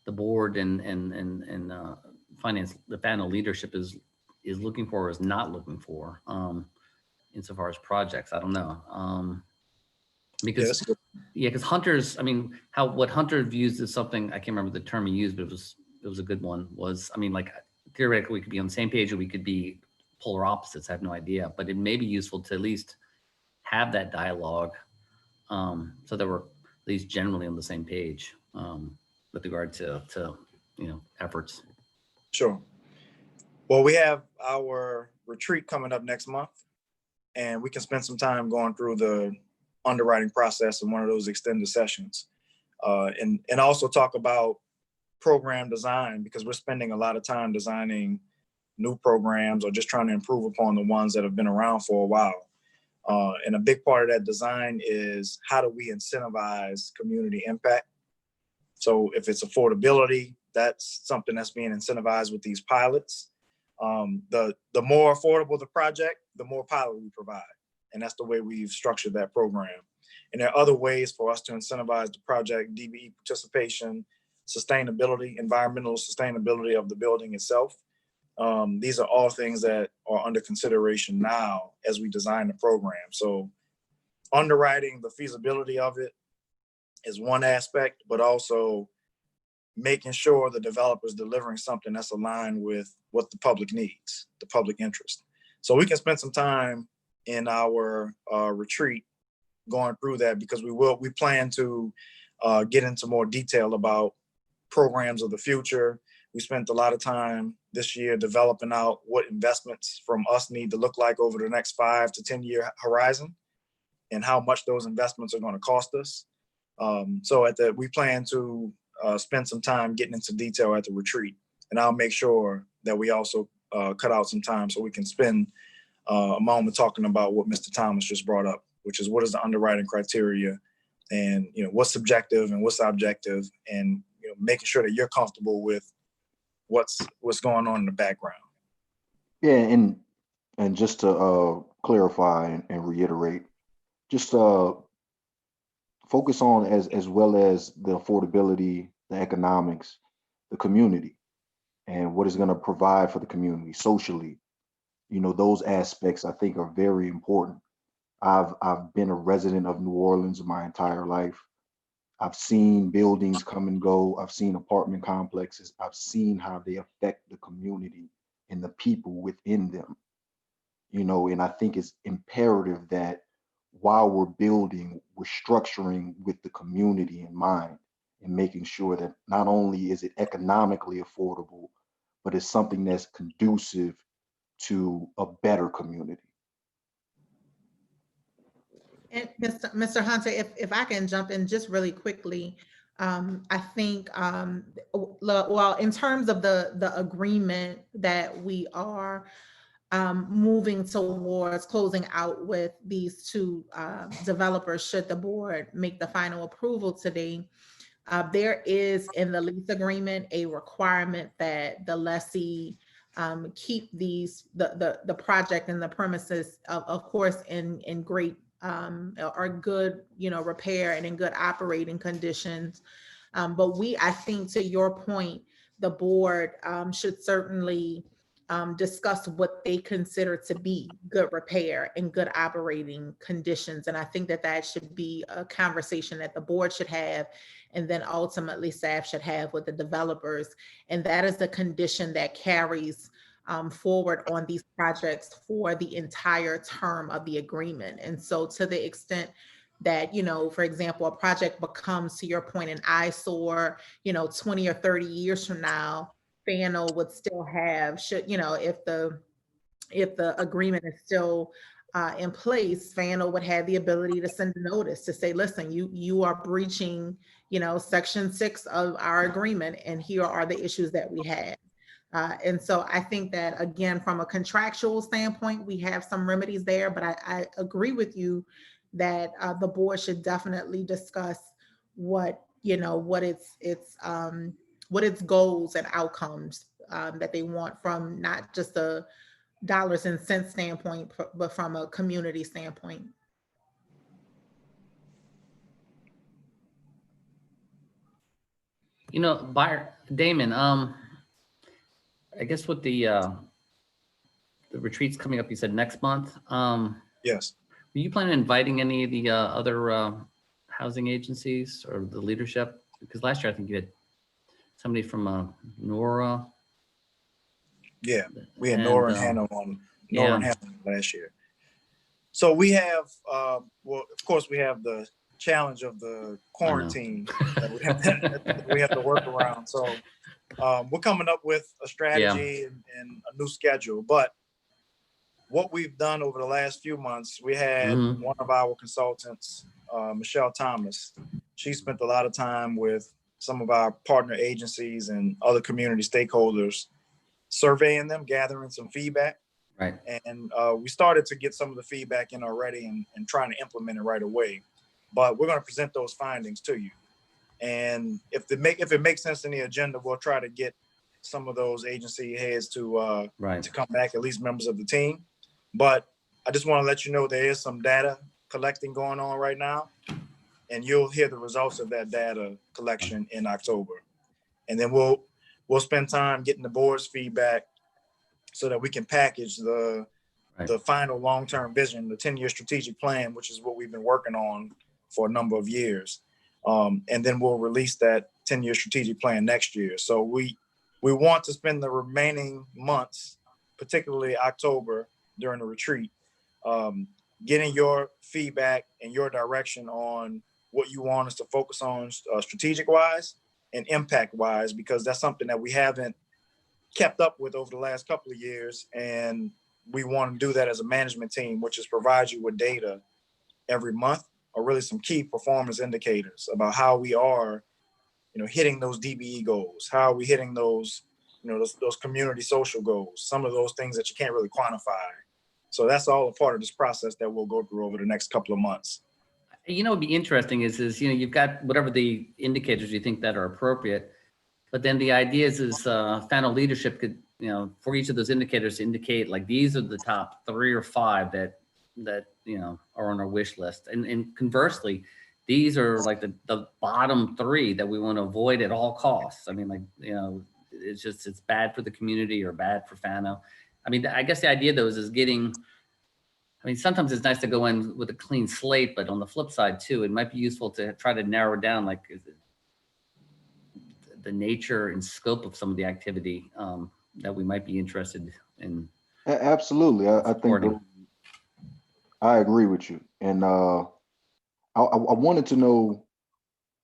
A: the board and finance, the FNO leadership is looking for or is not looking for, insofar as projects. I don't know. Because Hunter's, what Hunter views as something, I can't remember the term he used, but it was a good one, was, theoretically we could be on the same page or we could be polar opposites. I have no idea, but it may be useful to at least have that dialogue, so that we're at least generally on the same page with regard to efforts.
B: Sure. Well, we have our retreat coming up next month, and we can spend some time going through the underwriting process in one of those extended sessions, and also talk about program design, because we're spending a lot of time designing new programs or just trying to improve upon the ones that have been around for a while. And a big part of that design is how do we incentivize community impact? So if it's affordability, that's something that's being incentivized with these pilots. The more affordable the project, the more pilot we provide. And that's the way we've structured that program. And there are other ways for us to incentivize the project: DBE participation, sustainability, environmental sustainability of the building itself. These are all things that are under consideration now as we design the program. So underwriting the feasibility of it is one aspect, but also making sure the developer is delivering something that's aligned with what the public needs, the public interest. So we can spend some time in our retreat going through that, because we plan to get into more detail about programs of the future. We spent a lot of time this year developing out what investments from us need to look like over the next 5 to 10 year horizon, and how much those investments are going to cost us. So we plan to spend some time getting into detail at the retreat, and I'll make sure that we also cut out some time so we can spend a moment talking about what Mr. Thomas just brought up, which is what is the underwriting criteria, and what's subjective and what's objective, and making sure that you're comfortable with what's going on in the background.
D: Yeah, and just to clarify and reiterate, just focus on as well as the affordability, the economics, the community, and what is going to provide for the community socially. Those aspects I think are very important. I've been a resident of New Orleans my entire life. I've seen buildings come and go. I've seen apartment complexes. I've seen how they affect the community and the people within them. And I think it's imperative that while we're building, we're structuring with the community in mind, and making sure that not only is it economically affordable, but it's something that's conducive to a better community.
F: And Mr. Hunter, if I can jump in just really quickly, I think, well, in terms of the agreement that we are moving towards closing out with these two developers, should the board make the final approval today, there is in the lease agreement a requirement that the lessee keep the project and the premises, of course, in great or good, repair and in good operating conditions. But I think to your point, the board should certainly discuss what they consider to be good repair and good operating conditions. And I think that should be a conversation that the board should have, and then ultimately staff should have with the developers. And that is the condition that carries forward on these projects for the entire term of the agreement. And so to the extent that, for example, a project becomes, to your point, an eyesore, 20 or 30 years from now, FNO would still have, if the agreement is still in place, FNO would have the ability to send a notice to say, listen, you are breaching, section 6 of our agreement, and here are the issues that we have. And so I think that, again, from a contractual standpoint, we have some remedies there, but I agree with you that the board should definitely discuss what its goals and outcomes that they want, from not just a dollars and cents standpoint, but from a community standpoint.
A: Damon, I guess with the retreats coming up, you said next month.
B: Yes.
A: Are you planning on inviting any of the other housing agencies or the leadership? Because last year I think you had somebody from Nora.
B: Yeah, we had Nora and Hannah on and Hannah last year. So we have, well, of course, we have the challenge of the quarantine that we have to work around. So we're coming up with a strategy and a new schedule. But what we've done over the last few months, we had one of our consultants, Michelle Thomas. She spent a lot of time with some of our partner agencies and other community stakeholders, surveying them, gathering some feedback.
A: Right.
B: And we started to get some of the feedback in already and trying to implement it right away. But we're going to present those findings to you. And if it makes sense in the agenda, we'll try to get some of those agency heads to come back, at least members of the team. But I just want to let you know there is some data collecting going on right now, and you'll hear the results of that data collection in October. And then we'll spend time getting the board's feedback so that we can package the final long-term vision, the 10-year strategic plan, which is what we've been working on for a number of years. And then we'll release that 10-year strategic plan next year. So we want to spend the remaining months, particularly October during the retreat, getting your feedback and your direction on what you want us to focus on strategic-wise and impact-wise, because that's something that we haven't kept up with over the last couple of years. And we want to do that as a management team, which is provide you with data every month, or really some key performance indicators about how we are, hitting those DBE goals, how are we hitting those, those community social goals, some of those things that you can't really quantify. So that's all a part of this process that we'll go through over the next couple of months.
A: What'd be interesting is you've got whatever the indicators you think that are appropriate, but then the idea is FNO leadership could, for each of those indicators indicate like these are the top 3 or 5 that are on our wish list. And conversely, these are like the bottom 3 that we want to avoid at all costs. I mean, it's bad for the community or bad for FNO. I mean, I guess the idea though is sometimes it's nice to go in with a clean slate, but on the flip side too, it might be useful to try to narrow down the nature and scope of some of the activity that we might be interested in.
D: Absolutely. I think I agree with you. And I wanted to know,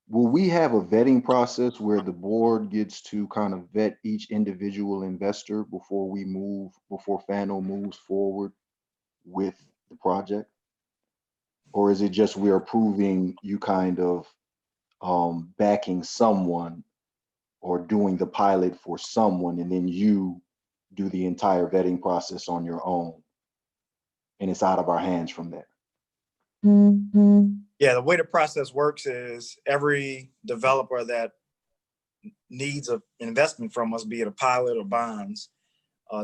D: will we have a vetting process where the board gets to kind of vet each individual investor before FNO moves forward with the project? Or is it just we're approving you kind of backing someone or doing the pilot for someone, and then you do the entire vetting process on your own, and it's out of our hands from there?
B: Yeah, the way the process works is every developer that needs an investment from us, be it a pilot or bonds,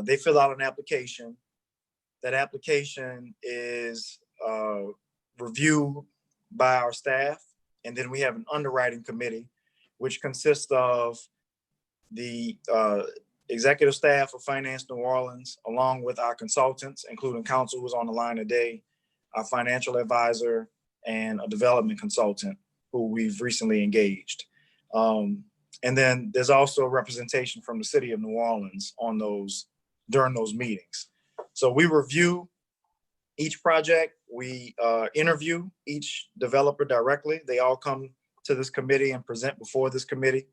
B: they fill out an application. That application is reviewed by our staff, and then we have an underwriting committee, which consists of the executive staff of Finance New Orleans, along with our consultants, including counsel who's on the line today, our financial advisor, and a development consultant who we've recently engaged. And then there's also representation from the city of New Orleans during those meetings. So we review each project, we interview each developer directly. They all come to this committee and present before this committee,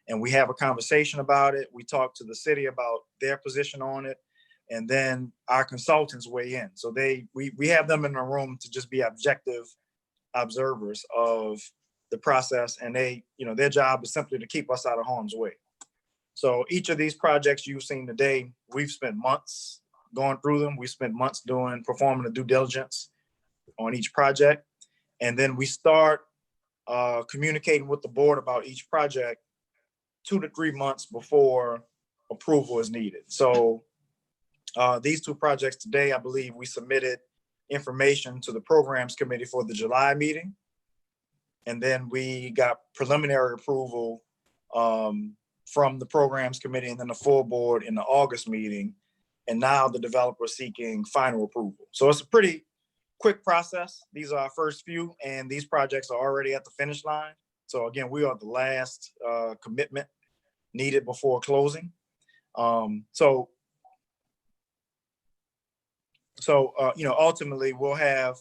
B: and we have a conversation about it. We talk to the city about their position on it, and then our consultants weigh in. So we have them in the room to just be objective observers of the process, and their job is simply to keep us out of harm's way. So each of these projects you've seen today, we've spent months going through them. We spent months performing the due diligence on each project. And then we start communicating with the board about each project 2 to 3 months before approval is needed. So these 2 projects today, I believe we submitted information to the programs committee for the July meeting. And then we got preliminary approval from the programs committee and then the full board in the August meeting. And now the developer is seeking final approval. So it's a pretty quick process. These are our first few, and these projects are already at the finish line. So again, we are the last commitment needed before closing. Ultimately we'll have,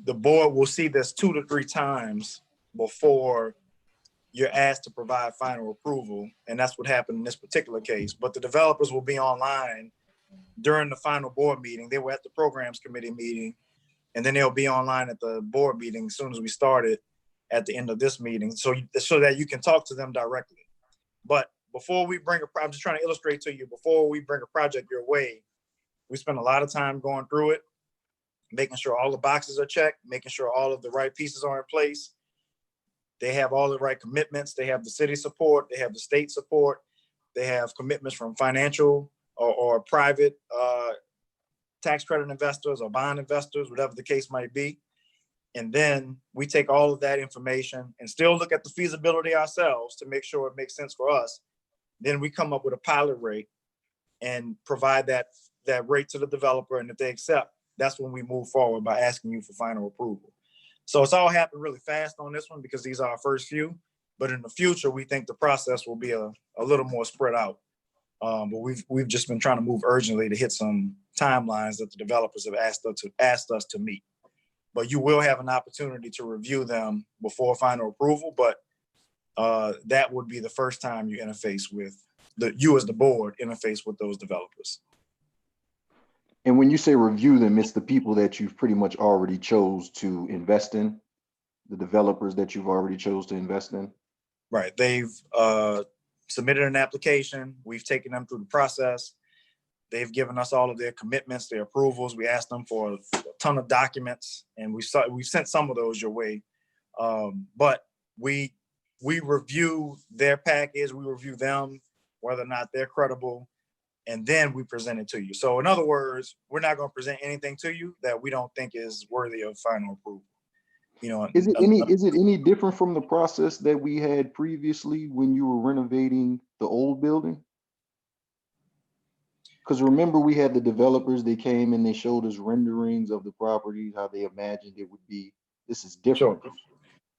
B: the board will see this 2 to 3 times before you're asked to provide final approval. And that's what happened in this particular case. But the developers will be online during the final board meeting. They were at the programs committee meeting, and then they'll be online at the board meeting as soon as we started at the end of this meeting, so that you can talk to them directly. But before we I'm just trying to illustrate to you, before we bring a project your way, we spend a lot of time going through it, making sure all the boxes are checked, making sure all of the right pieces are in place. They have all the right commitments. They have the city support. They have the state support. They have commitments from financial or private tax credit investors or bond investors, whatever the case might be. And then we take all of that information and still look at the feasibility ourselves to make sure it makes sense for us. Then we come up with a pilot rate and provide that rate to the developer. And if they accept, that's when we move forward by asking you for final approval. So it's all happened really fast on this one because these are our first few. But in the future, we think the process will be a little more spread out. But we've just been trying to move urgently to hit some timelines that the developers have asked us to meet. But you will have an opportunity to review them before final approval. But that would be the first time you interface with you as the board interface with those developers.
D: And when you say review them, it's the people that you've pretty much already chose to invest in, the developers that you've already chose to invest in.
B: Right. They've submitted an application. We've taken them through the process. They've given us all of their commitments, their approvals. We asked them for a ton of documents, and we've sent some of those your way. But we review their package. We review them, whether or not they're credible, and then we present it to you. So in other words, we're not going to present anything to you that we don't think is worthy of final approval. You know,
D: is it any different from the process that we had previously when you were renovating the old building? Because remember, we had the developers, they came and they showed us renderings of the property, how they imagined it would be. This is different.
B: Sure.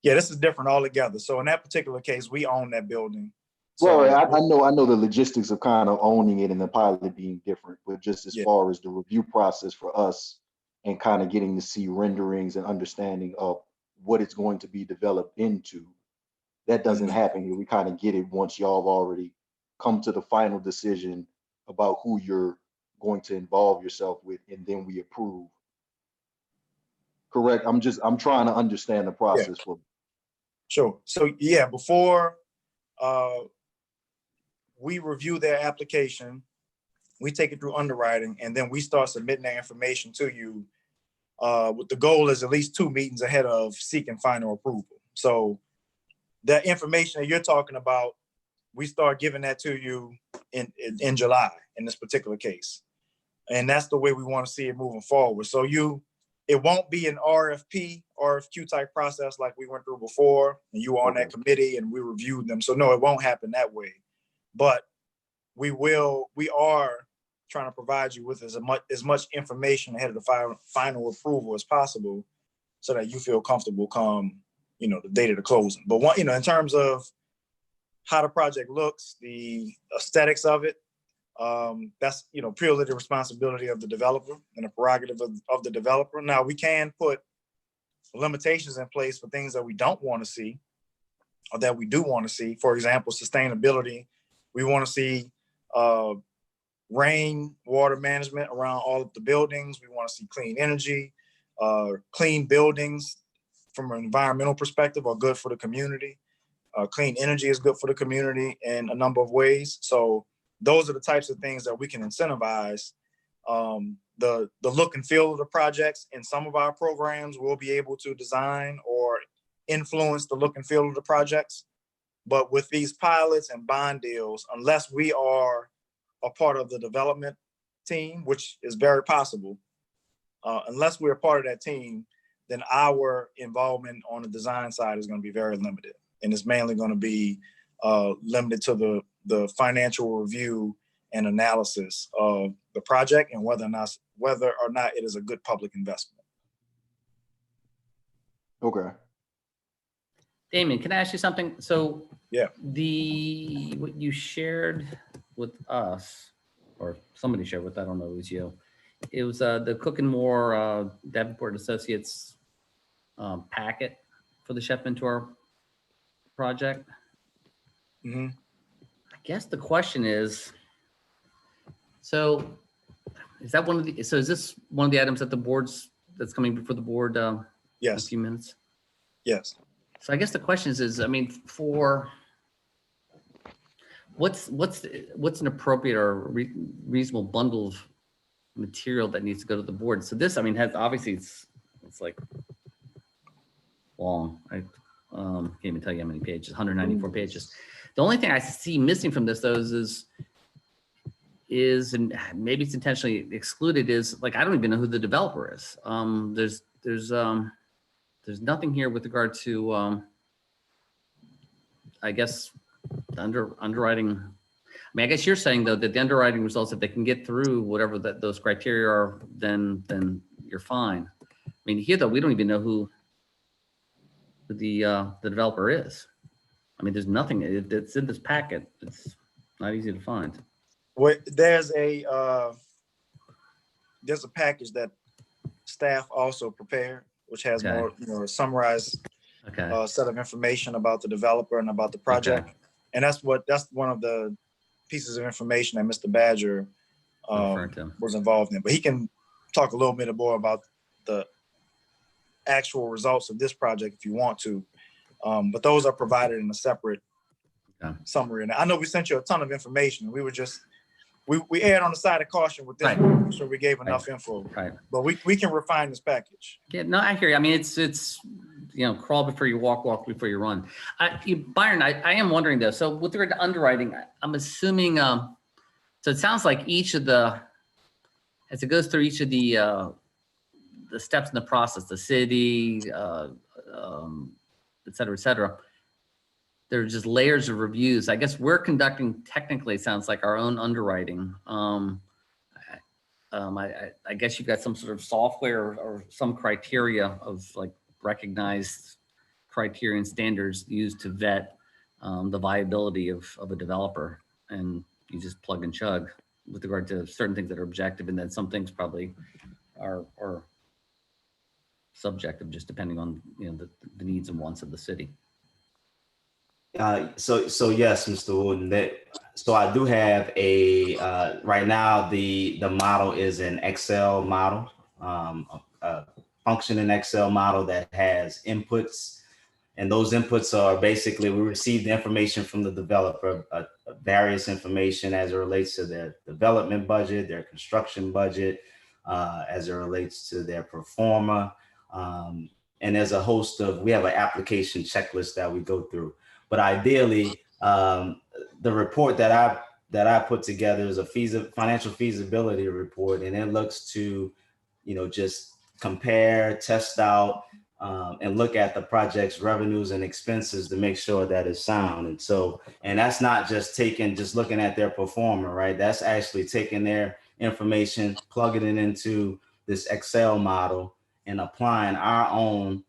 B: Yeah, this is different altogether. So in that particular case, we own that building.
D: Well,
B: So
D: I know the logistics of kind of owning it and the pilot being different, but just as far as the review process for us and kind of getting to see renderings and understanding of what it's going to be developed into, that doesn't happen here. We kind of get it once y'all have already come to the final decision about who you're going to involve yourself with, and then we approve. Correct? I'm trying to understand the process for me.
B: Sure. So yeah, before we review their application, we take it through underwriting, and then we start submitting that information to you with the goal is at least 2 meetings ahead of seeking final approval. So that information that you're talking about, we start giving that to you in July in this particular case. And that's the way we want to see it moving forward. So it won't be an RFQ type process like we went through before, and you were on that committee and we reviewed them. So no, it won't happen that way. But we are trying to provide you with as much information ahead of the final approval as possible so that you feel comfortable come, the date of the closing. But in terms of how the project looks, the aesthetics of it, that's, purely the responsibility of the developer and the prerogative of the developer. Now, we can put limitations in place for things that we don't want to see or that we do want to see. For example, sustainability. We want to see rain water management around all of the buildings. We want to see clean energy. Clean buildings from an environmental perspective are good for the community. Clean energy is good for the community in a number of ways. So those are the types of things that we can incentivize. The look and feel of the projects in some of our programs, we'll be able to design or influence the look and feel of the projects. But with these pilots and bond deals, unless we are a part of the development team, which is very possible, unless we're a part of that team, then our involvement on the design side is going to be very limited. And it's mainly going to be limited to the financial review and analysis of the project and whether or not it is a good public investment.
D: Okay.
A: Damien, can I ask you something? So
B: yeah,
A: what you shared with us, or somebody shared with, I don't know, it was you. It was the Cook and More Davenport Associates packet for the Chef Mentor project.
B: Mm-hmm.
A: I guess the question is, so is this one of the items that that's coming before the board
B: yes.
A: in a few minutes?
B: Yes.
A: So I guess the question is, for what's an appropriate or reasonable bundle of material that needs to go to the board? So this, has obviously it's like long. I can't even tell you how many pages, 194 pages. The only thing I see missing from this, though, is, and maybe it's intentionally excluded, is like, I don't even know who the developer is. There's there's nothing here with regard to, I guess, the underwriting. I mean, I guess you're saying though that the underwriting results, if they can get through whatever those criteria are, then you're fine. I mean, here though, we don't even know who the developer is. I mean, there's nothing. It's in this packet. It's not easy to find.
B: There's a package that staff also prepared, which has
A: Okay.
B: more, summarized
A: Okay.
B: set of information about the developer and about the project.
A: Okay.
B: And that's one of the pieces of information that Mr. Badger
A: Referring to.
B: was involved in. But he can talk a little bit more about the actual results of this project if you want to. But those are provided in a separate summary. And I know we sent you a ton of information. We were just, we erred on the side of caution with this,
A: Right.
B: one, so we gave enough info.
A: Right.
B: But we can refine this package.
A: Yeah, no, I hear you. I mean, it's crawl before you walk before you run. Byron, I am wondering though, so with regard to underwriting, I'm assuming, so it sounds like as it goes through each of the steps in the process, the city, et cetera, there are just layers of reviews. I guess we're conducting, technically, it sounds like our own underwriting. I guess you've got some sort of software or some criteria of like recognized criteria and standards used to vet the viability of a developer, and you just plug and chug with regard to certain things that are objective, and then some things probably are subjective, just depending on the needs and wants of the city.
E: So yes, Mr. Wooden, so I do have a, right now, the model is an Excel model, a functioning Excel model that has inputs. And those inputs are basically, we receive the information from the developer, various information as it relates to their development budget, their construction budget, as it relates to their pro forma. And there's a host of, we have an application checklist that we go through. But ideally, the report that I put together is a financial feasibility report, and it looks to, just compare, test out, and look at the project's revenues and expenses to make sure that it's sound. And so, and that's not just looking at their pro forma, right? That's actually taking their information, plugging it into this Excel model, and applying our own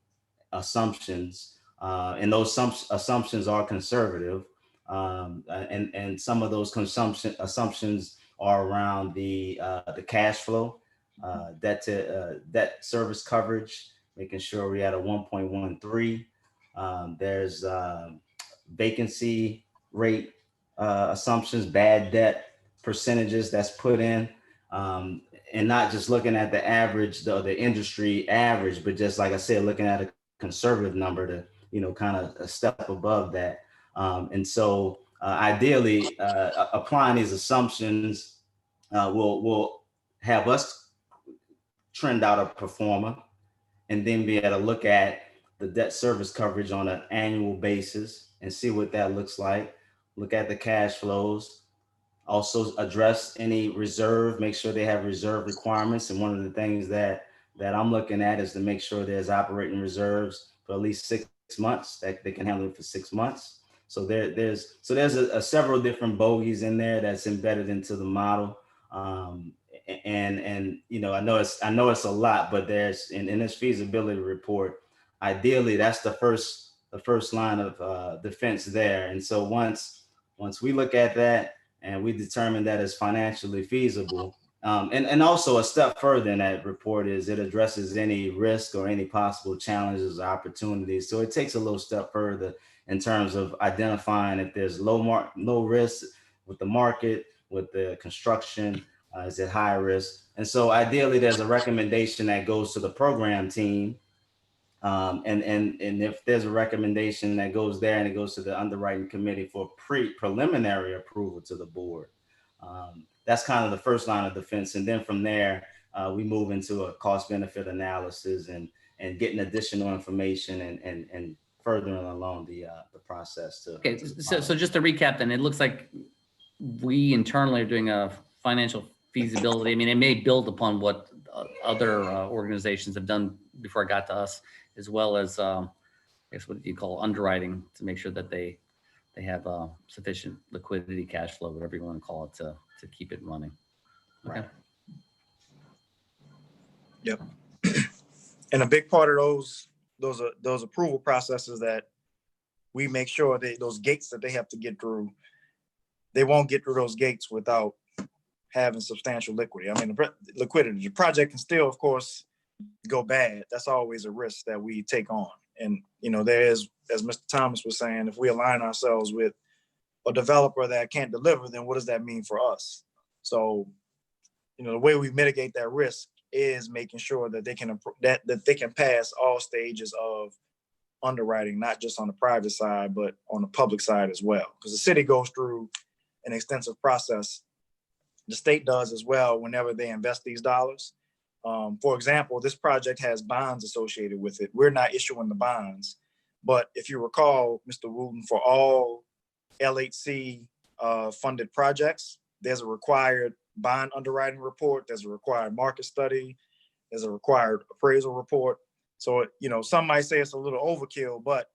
E: assumptions. And those assumptions are conservative. And some of those assumptions are around the cash flow, debt service coverage, making sure we're at a 1.13. There's vacancy rate assumptions, bad debt percentages that's put in. And not just looking at the average, the industry average, but just like I said, looking at a conservative number to, kind of a step above that. And so ideally, applying these assumptions will have us trend out a pro forma, and then be able to look at the debt service coverage on an annual basis and see what that looks like. Look at the cash flows, also address any reserve, make sure they have reserve requirements. And one of the things that I'm looking at is to make sure there's operating reserves for at least 6 months, that they can handle it for 6 months. So there's several different bogeys in there that's embedded into the model. And I know it's a lot, but there's in this feasibility report, ideally that's the first line of defense there. And so once we look at that and we determine that it's financially feasible, and also a step further in that report is it addresses any risk or any possible challenges or opportunities. So it takes a little step further in terms of identifying if there's low risk with the market, with the construction, is it high risk? And so ideally there's a recommendation that goes to the program team. And if there's a recommendation that goes there and it goes to the underwriting committee for preliminary approval to the board. That's kind of the first line of defense. And then from there, we move into a cost benefit analysis and getting additional information and furthering along the process. Okay,
A: so just to recap then, it looks like we internally are doing a financial feasibility. I mean, it may build upon what other organizations have done before it got to us, as well as, I guess what you call underwriting to make sure that they have sufficient liquidity, cash flow, whatever you want to call it, to keep it running. Okay.
E: Right.
B: Yep. And a big part of those approval processes that we make sure that those gates that they have to get through, they won't get through those gates without having substantial liquidity. I mean, liquidity. The project can still, of course, go bad. That's always a risk that we take on. And, you know, there is, as Mr. Thomas was saying, if we align ourselves with a developer that can't deliver, then what does that mean for us? So, you know, the way we mitigate that risk is making sure that they can that they can pass all stages of underwriting, not just on the private side, but on the public side as well. Because the city goes through an extensive process. The state does as well whenever they invest these dollars. For example, this project has bonds associated with it. We're not issuing the bonds, but if you recall, Mr. Wooten, for all LHC funded projects, there's a required bond underwriting report, there's a required market study, there's a required appraisal report. So, you know, some might say it's a little overkill, but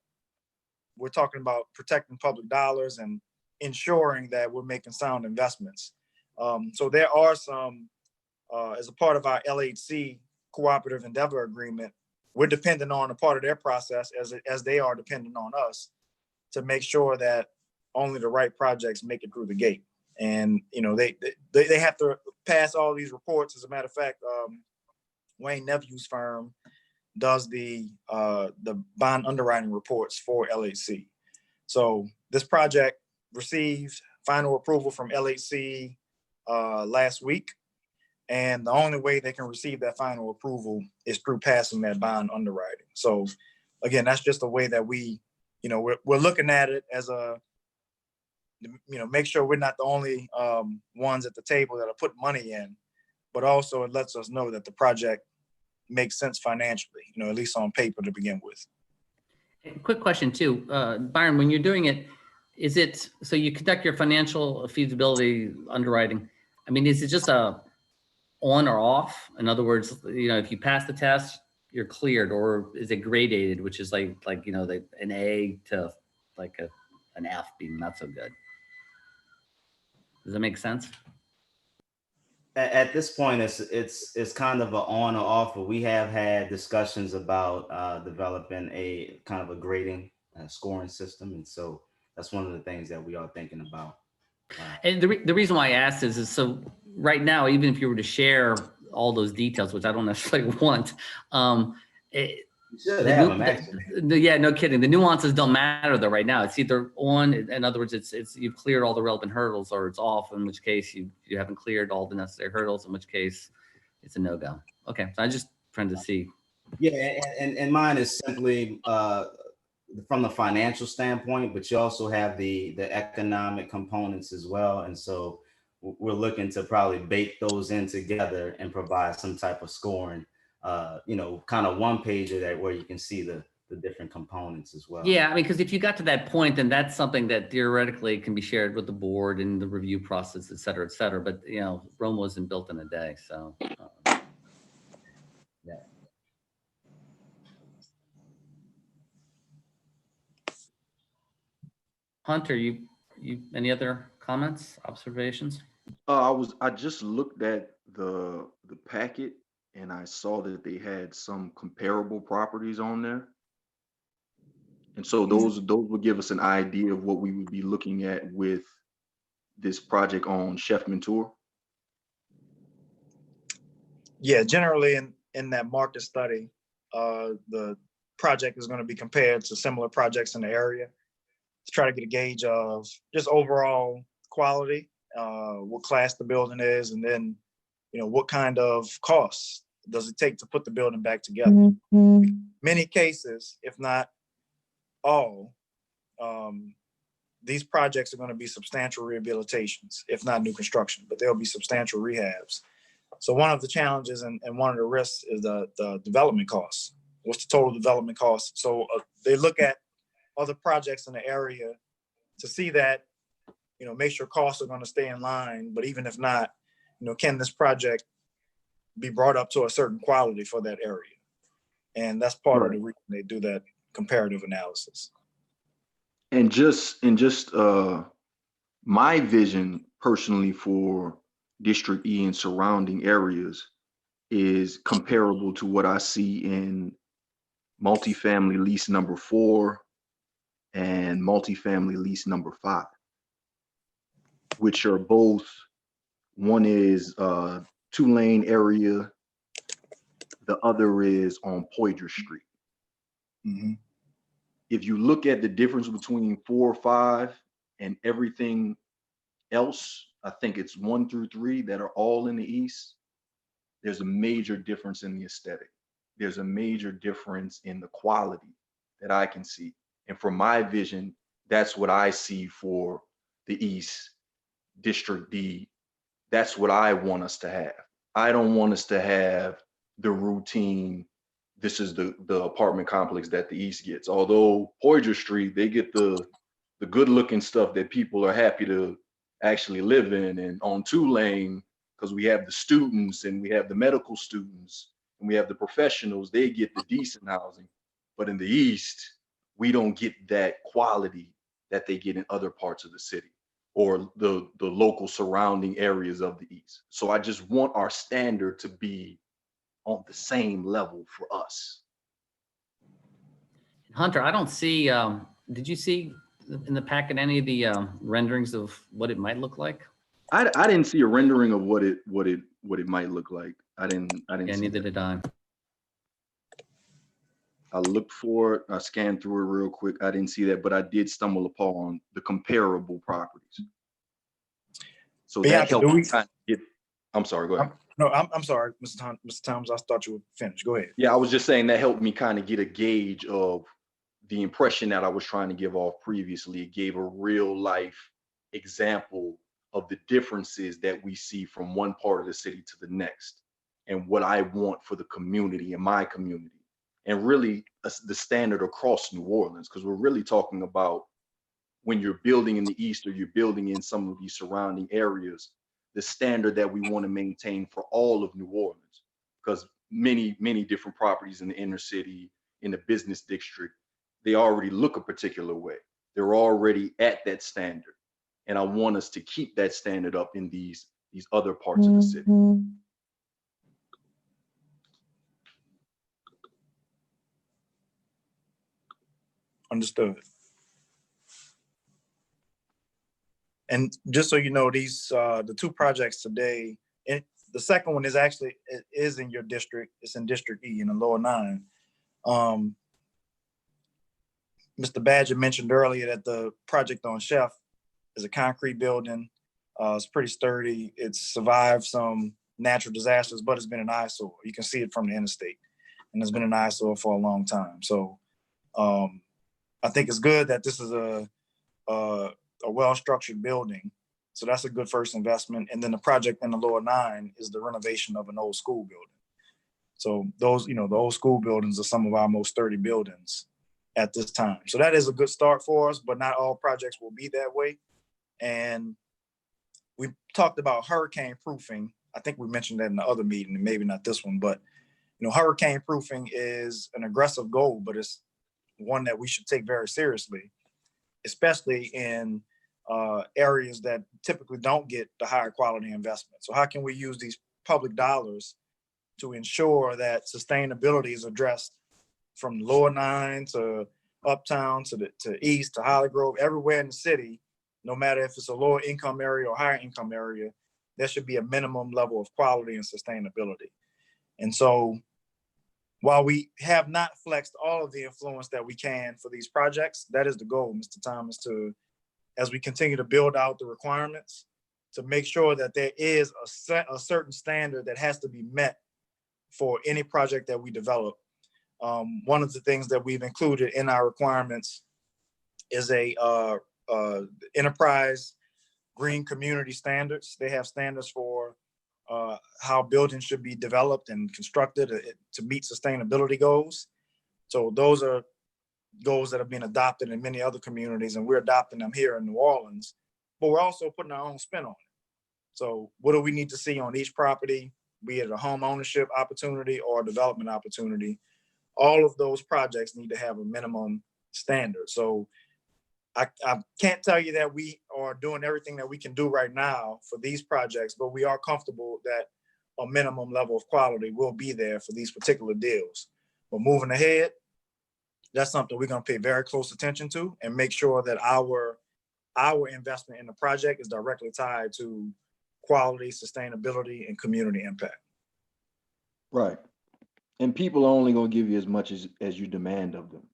B: we're talking about protecting public dollars and ensuring that we're making sound investments. So there are some, as a part of our LHC cooperative endeavor agreement, we're dependent on a part of their process as they are dependent on us to make sure that only the right projects make it through the gate. And, you know, they have to pass all these reports. As a matter of fact, Wayne Nephew's firm does the bond underwriting reports for LHC. So this project received final approval from LHC last week. And the only way they can receive that final approval is through passing that bond underwriting. So again, that's just the way that we, you know, we're looking at it as a, you know, make sure we're not the only ones at the table that are putting money in, but also it lets us know that the project makes sense financially, you know, at least on paper to begin with.
A: Quick question too, Byron, when you're doing it, is it, so you conduct your financial feasibility underwriting. I mean, is it just a on or off? In other words, you know, if you pass the test, you're cleared, or is it gradated, which is like, you know, an A to like an F being not so good? Does that make sense?
E: At this point, it's kind of an on or off, but we have had discussions about developing a kind of a grading scoring system, and so that's one of the things that we are thinking about.
A: And the reason why I asked is so right now, even if you were to share all those details, which I don't necessarily want, yeah, no kidding. The nuances don't matter though right now. It's either on, in other words, it's you've cleared all the relevant hurdles, or it's off, in which case you haven't cleared all the necessary hurdles, in which case it's a no-go. Okay, so I just trying to see.
E: Yeah, and mine is simply from the financial standpoint, but you also have the economic components as well. And so we're looking to probably bake those in together and provide some type of scoring, you know, kind of one page of that where you can see the different components as well.
A: Yeah, I mean, because if you got to that point, then that's something that theoretically can be shared with the board and the review process, et cetera, et cetera. But, you know, Rome wasn't built in a day. So, yeah. Hunter, you any other comments, observations?
D: I just looked at the packet and I saw that they had some comparable properties on there. And so those would give us an idea of what we would be looking at with this project on Chef Mentor.
B: Yeah, generally in that market study, the project is going to be compared to similar projects in the area to try to get a gauge of just overall quality, what class the building is, and then, you know, what kind of costs does it take to put the building back together. Mm-hmm. Many cases, if not all, these projects are going to be substantial rehabilitations, if not new construction, but there'll be substantial rehabs. So one of the challenges and one of the risks is the development costs. What's the total development cost? So they look at other projects in the area to see that, you know, make sure costs are going to stay in line. But even if not, you know, can this project be brought up to a certain quality for that area. And that's part of
D: Right.
B: the reason they do that comparative analysis.
D: And just my vision personally for District E and surrounding areas is comparable to what I see in multifamily lease number 4 and multifamily lease number 5, which are both, one is 2-lane area, the other is on Poydras Street.
B: Mm-hmm.
D: If you look at the difference between 4 or 5 and everything else, I think it's 1 through 3 that are all in the East, there's a major difference in the aesthetic. There's a major difference in the quality that I can see. And from my vision, that's what I see for the East, District D. That's what I want us to have. I don't want us to have the routine, this is the apartment complex that the East gets. Although Poydras Street, they get the good looking stuff that people are happy to actually live in. And on 2-lane, because we have the students and we have the medical students and we have the professionals, they get the decent housing. But in the East, we don't get that quality that they get in other parts of the city or the local surrounding areas of the East. So I just want our standard to be on the same level for us.
A: Hunter, I don't see, did you see in the packet any of the renderings of what it might look like?
D: I didn't see a rendering of what it might look like. I didn't
A: Yeah,
D: see
A: neither
D: that.
A: did I.
D: I looked for it, I scanned through it real quick. I didn't see that, but I did stumble upon the comparable properties. So that
B: Bianca,
D: helped me kind of get, I'm sorry, go ahead.
B: I'm sorry, Mr. Thomas, I thought you would finish. Go ahead.
D: Yeah, I was just saying that helped me kind of get a gauge of the impression that I was trying to give off previously. It gave a real life example of the differences that we see from one part of the city to the next and what I want for the community and my community. And really the standard across New Orleans, because we're really talking about when you're building in the East or you're building in some of these surrounding areas, the standard that we want to maintain for all of New Orleans, because many different properties in the inner city, in the business district, they already look a particular way. They're already at that standard. And I want us to keep that standard up in these other parts of the city.
B: Understood. And just so you know, these the 2 projects today, and the second one is actually is in your district. It's in District E in the lower 9. Mr. Badger mentioned earlier that the project on Chef is a concrete building. It's pretty sturdy. It's survived some natural disasters, but it's been an eyesore. You can see it from the interstate, and it's been an eyesore for a long time. So I think it's good that this is a well-structured building. So that's a good first investment. And then the project in the lower 9 is the renovation of an old school building. So those, the old school buildings are some of our most sturdy buildings at this time. So that is a good start for us, but not all projects will be that way. And we talked about hurricane proofing. I think we mentioned that in the other meeting, and maybe not this one, but hurricane proofing is an aggressive goal, but it's one that we should take very seriously, especially in areas that typically don't get the higher quality investment. So how can we use these public dollars to ensure that sustainability is addressed from lower 9 to uptown to east to Holly Grove, everywhere in the city, no matter if it's a lower income area or higher income area, there should be a minimum level of quality and sustainability. And so while we have not flexed all of the influence that we can for these projects, that is the goal, Mr. Thomas, as we continue to build out the requirements, to make sure that there is a certain standard that has to be met for any project that we develop. One of the things that we've included in our requirements is a enterprise green community standards. They have standards for how buildings should be developed and constructed to meet sustainability goals. So those are goals that have been adopted in many other communities, and we're adopting them here in New Orleans, but we're also putting our own spin on it. So what do we need to see on each property be it a home ownership opportunity or a development opportunity, all of those projects need to have a minimum standard. So I can't tell you that we are doing everything that we can do right now for these projects, but we are comfortable that a minimum level of quality will be there for these particular deals. But moving ahead, that's something we're going to pay very close attention to and make sure that our investment in the project is directly tied to quality, sustainability, and community impact.
D: Right. And people are only going to give you as much as you demand of them.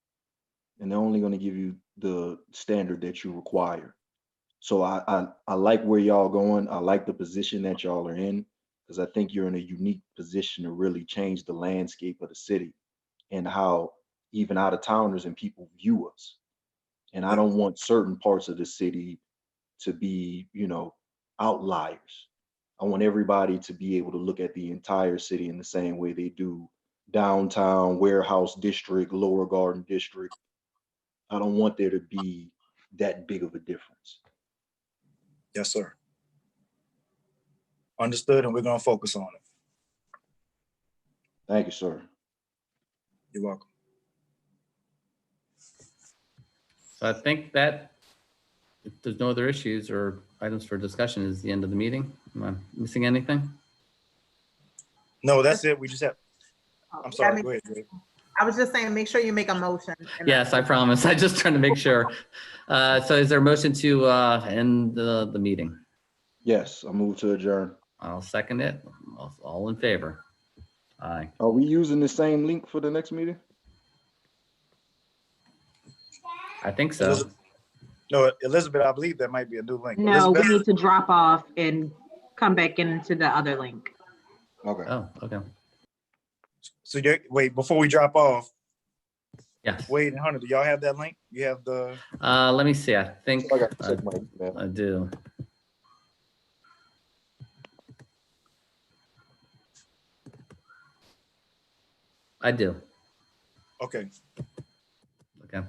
D: And they're only going to give you the standard that you require. So I like where y'all going. I like the position that y'all are in, because I think you're in a unique position to really change the landscape of the city and how even out of towners and people view us. And I don't want certain parts of the city to be, outliers. I want everybody to be able to look at the entire city in the same way they do downtown, warehouse district, lower garden district. I don't want there to be that big of a difference.
B: Yes, sir. Understood, and we're going to focus on it.
D: Thank you, sir.
B: You're welcome.
A: So I think that if there's no other issues or items for discussion, is the end of the meeting. Am I missing anything?
B: No, that's it. We just have, I'm sorry,
F: I
B: go ahead, Dave.
F: I was just saying, make sure you make a motion. and
A: Yes, I promise. I just trying to make sure. So is there a motion to end the meeting?
D: Yes, I move to adjourn.
A: I'll second it. All in favor? Aye.
D: Are we using the same link for the next meeting?
A: I think so.
B: Elizabeth, no, Elizabeth, I believe that might be a new link.
C: No, we
B: Elizabeth?
C: need to drop off and come back into the other link.
D: Okay.
A: Oh, okay.
B: So wait, before we drop off,
A: Yes.
B: Wade and Hunter, do y'all have that link? You have the,
A: Let me see. I think
D: I got to check my email.
A: I do. I do.
B: okay.
A: Okay.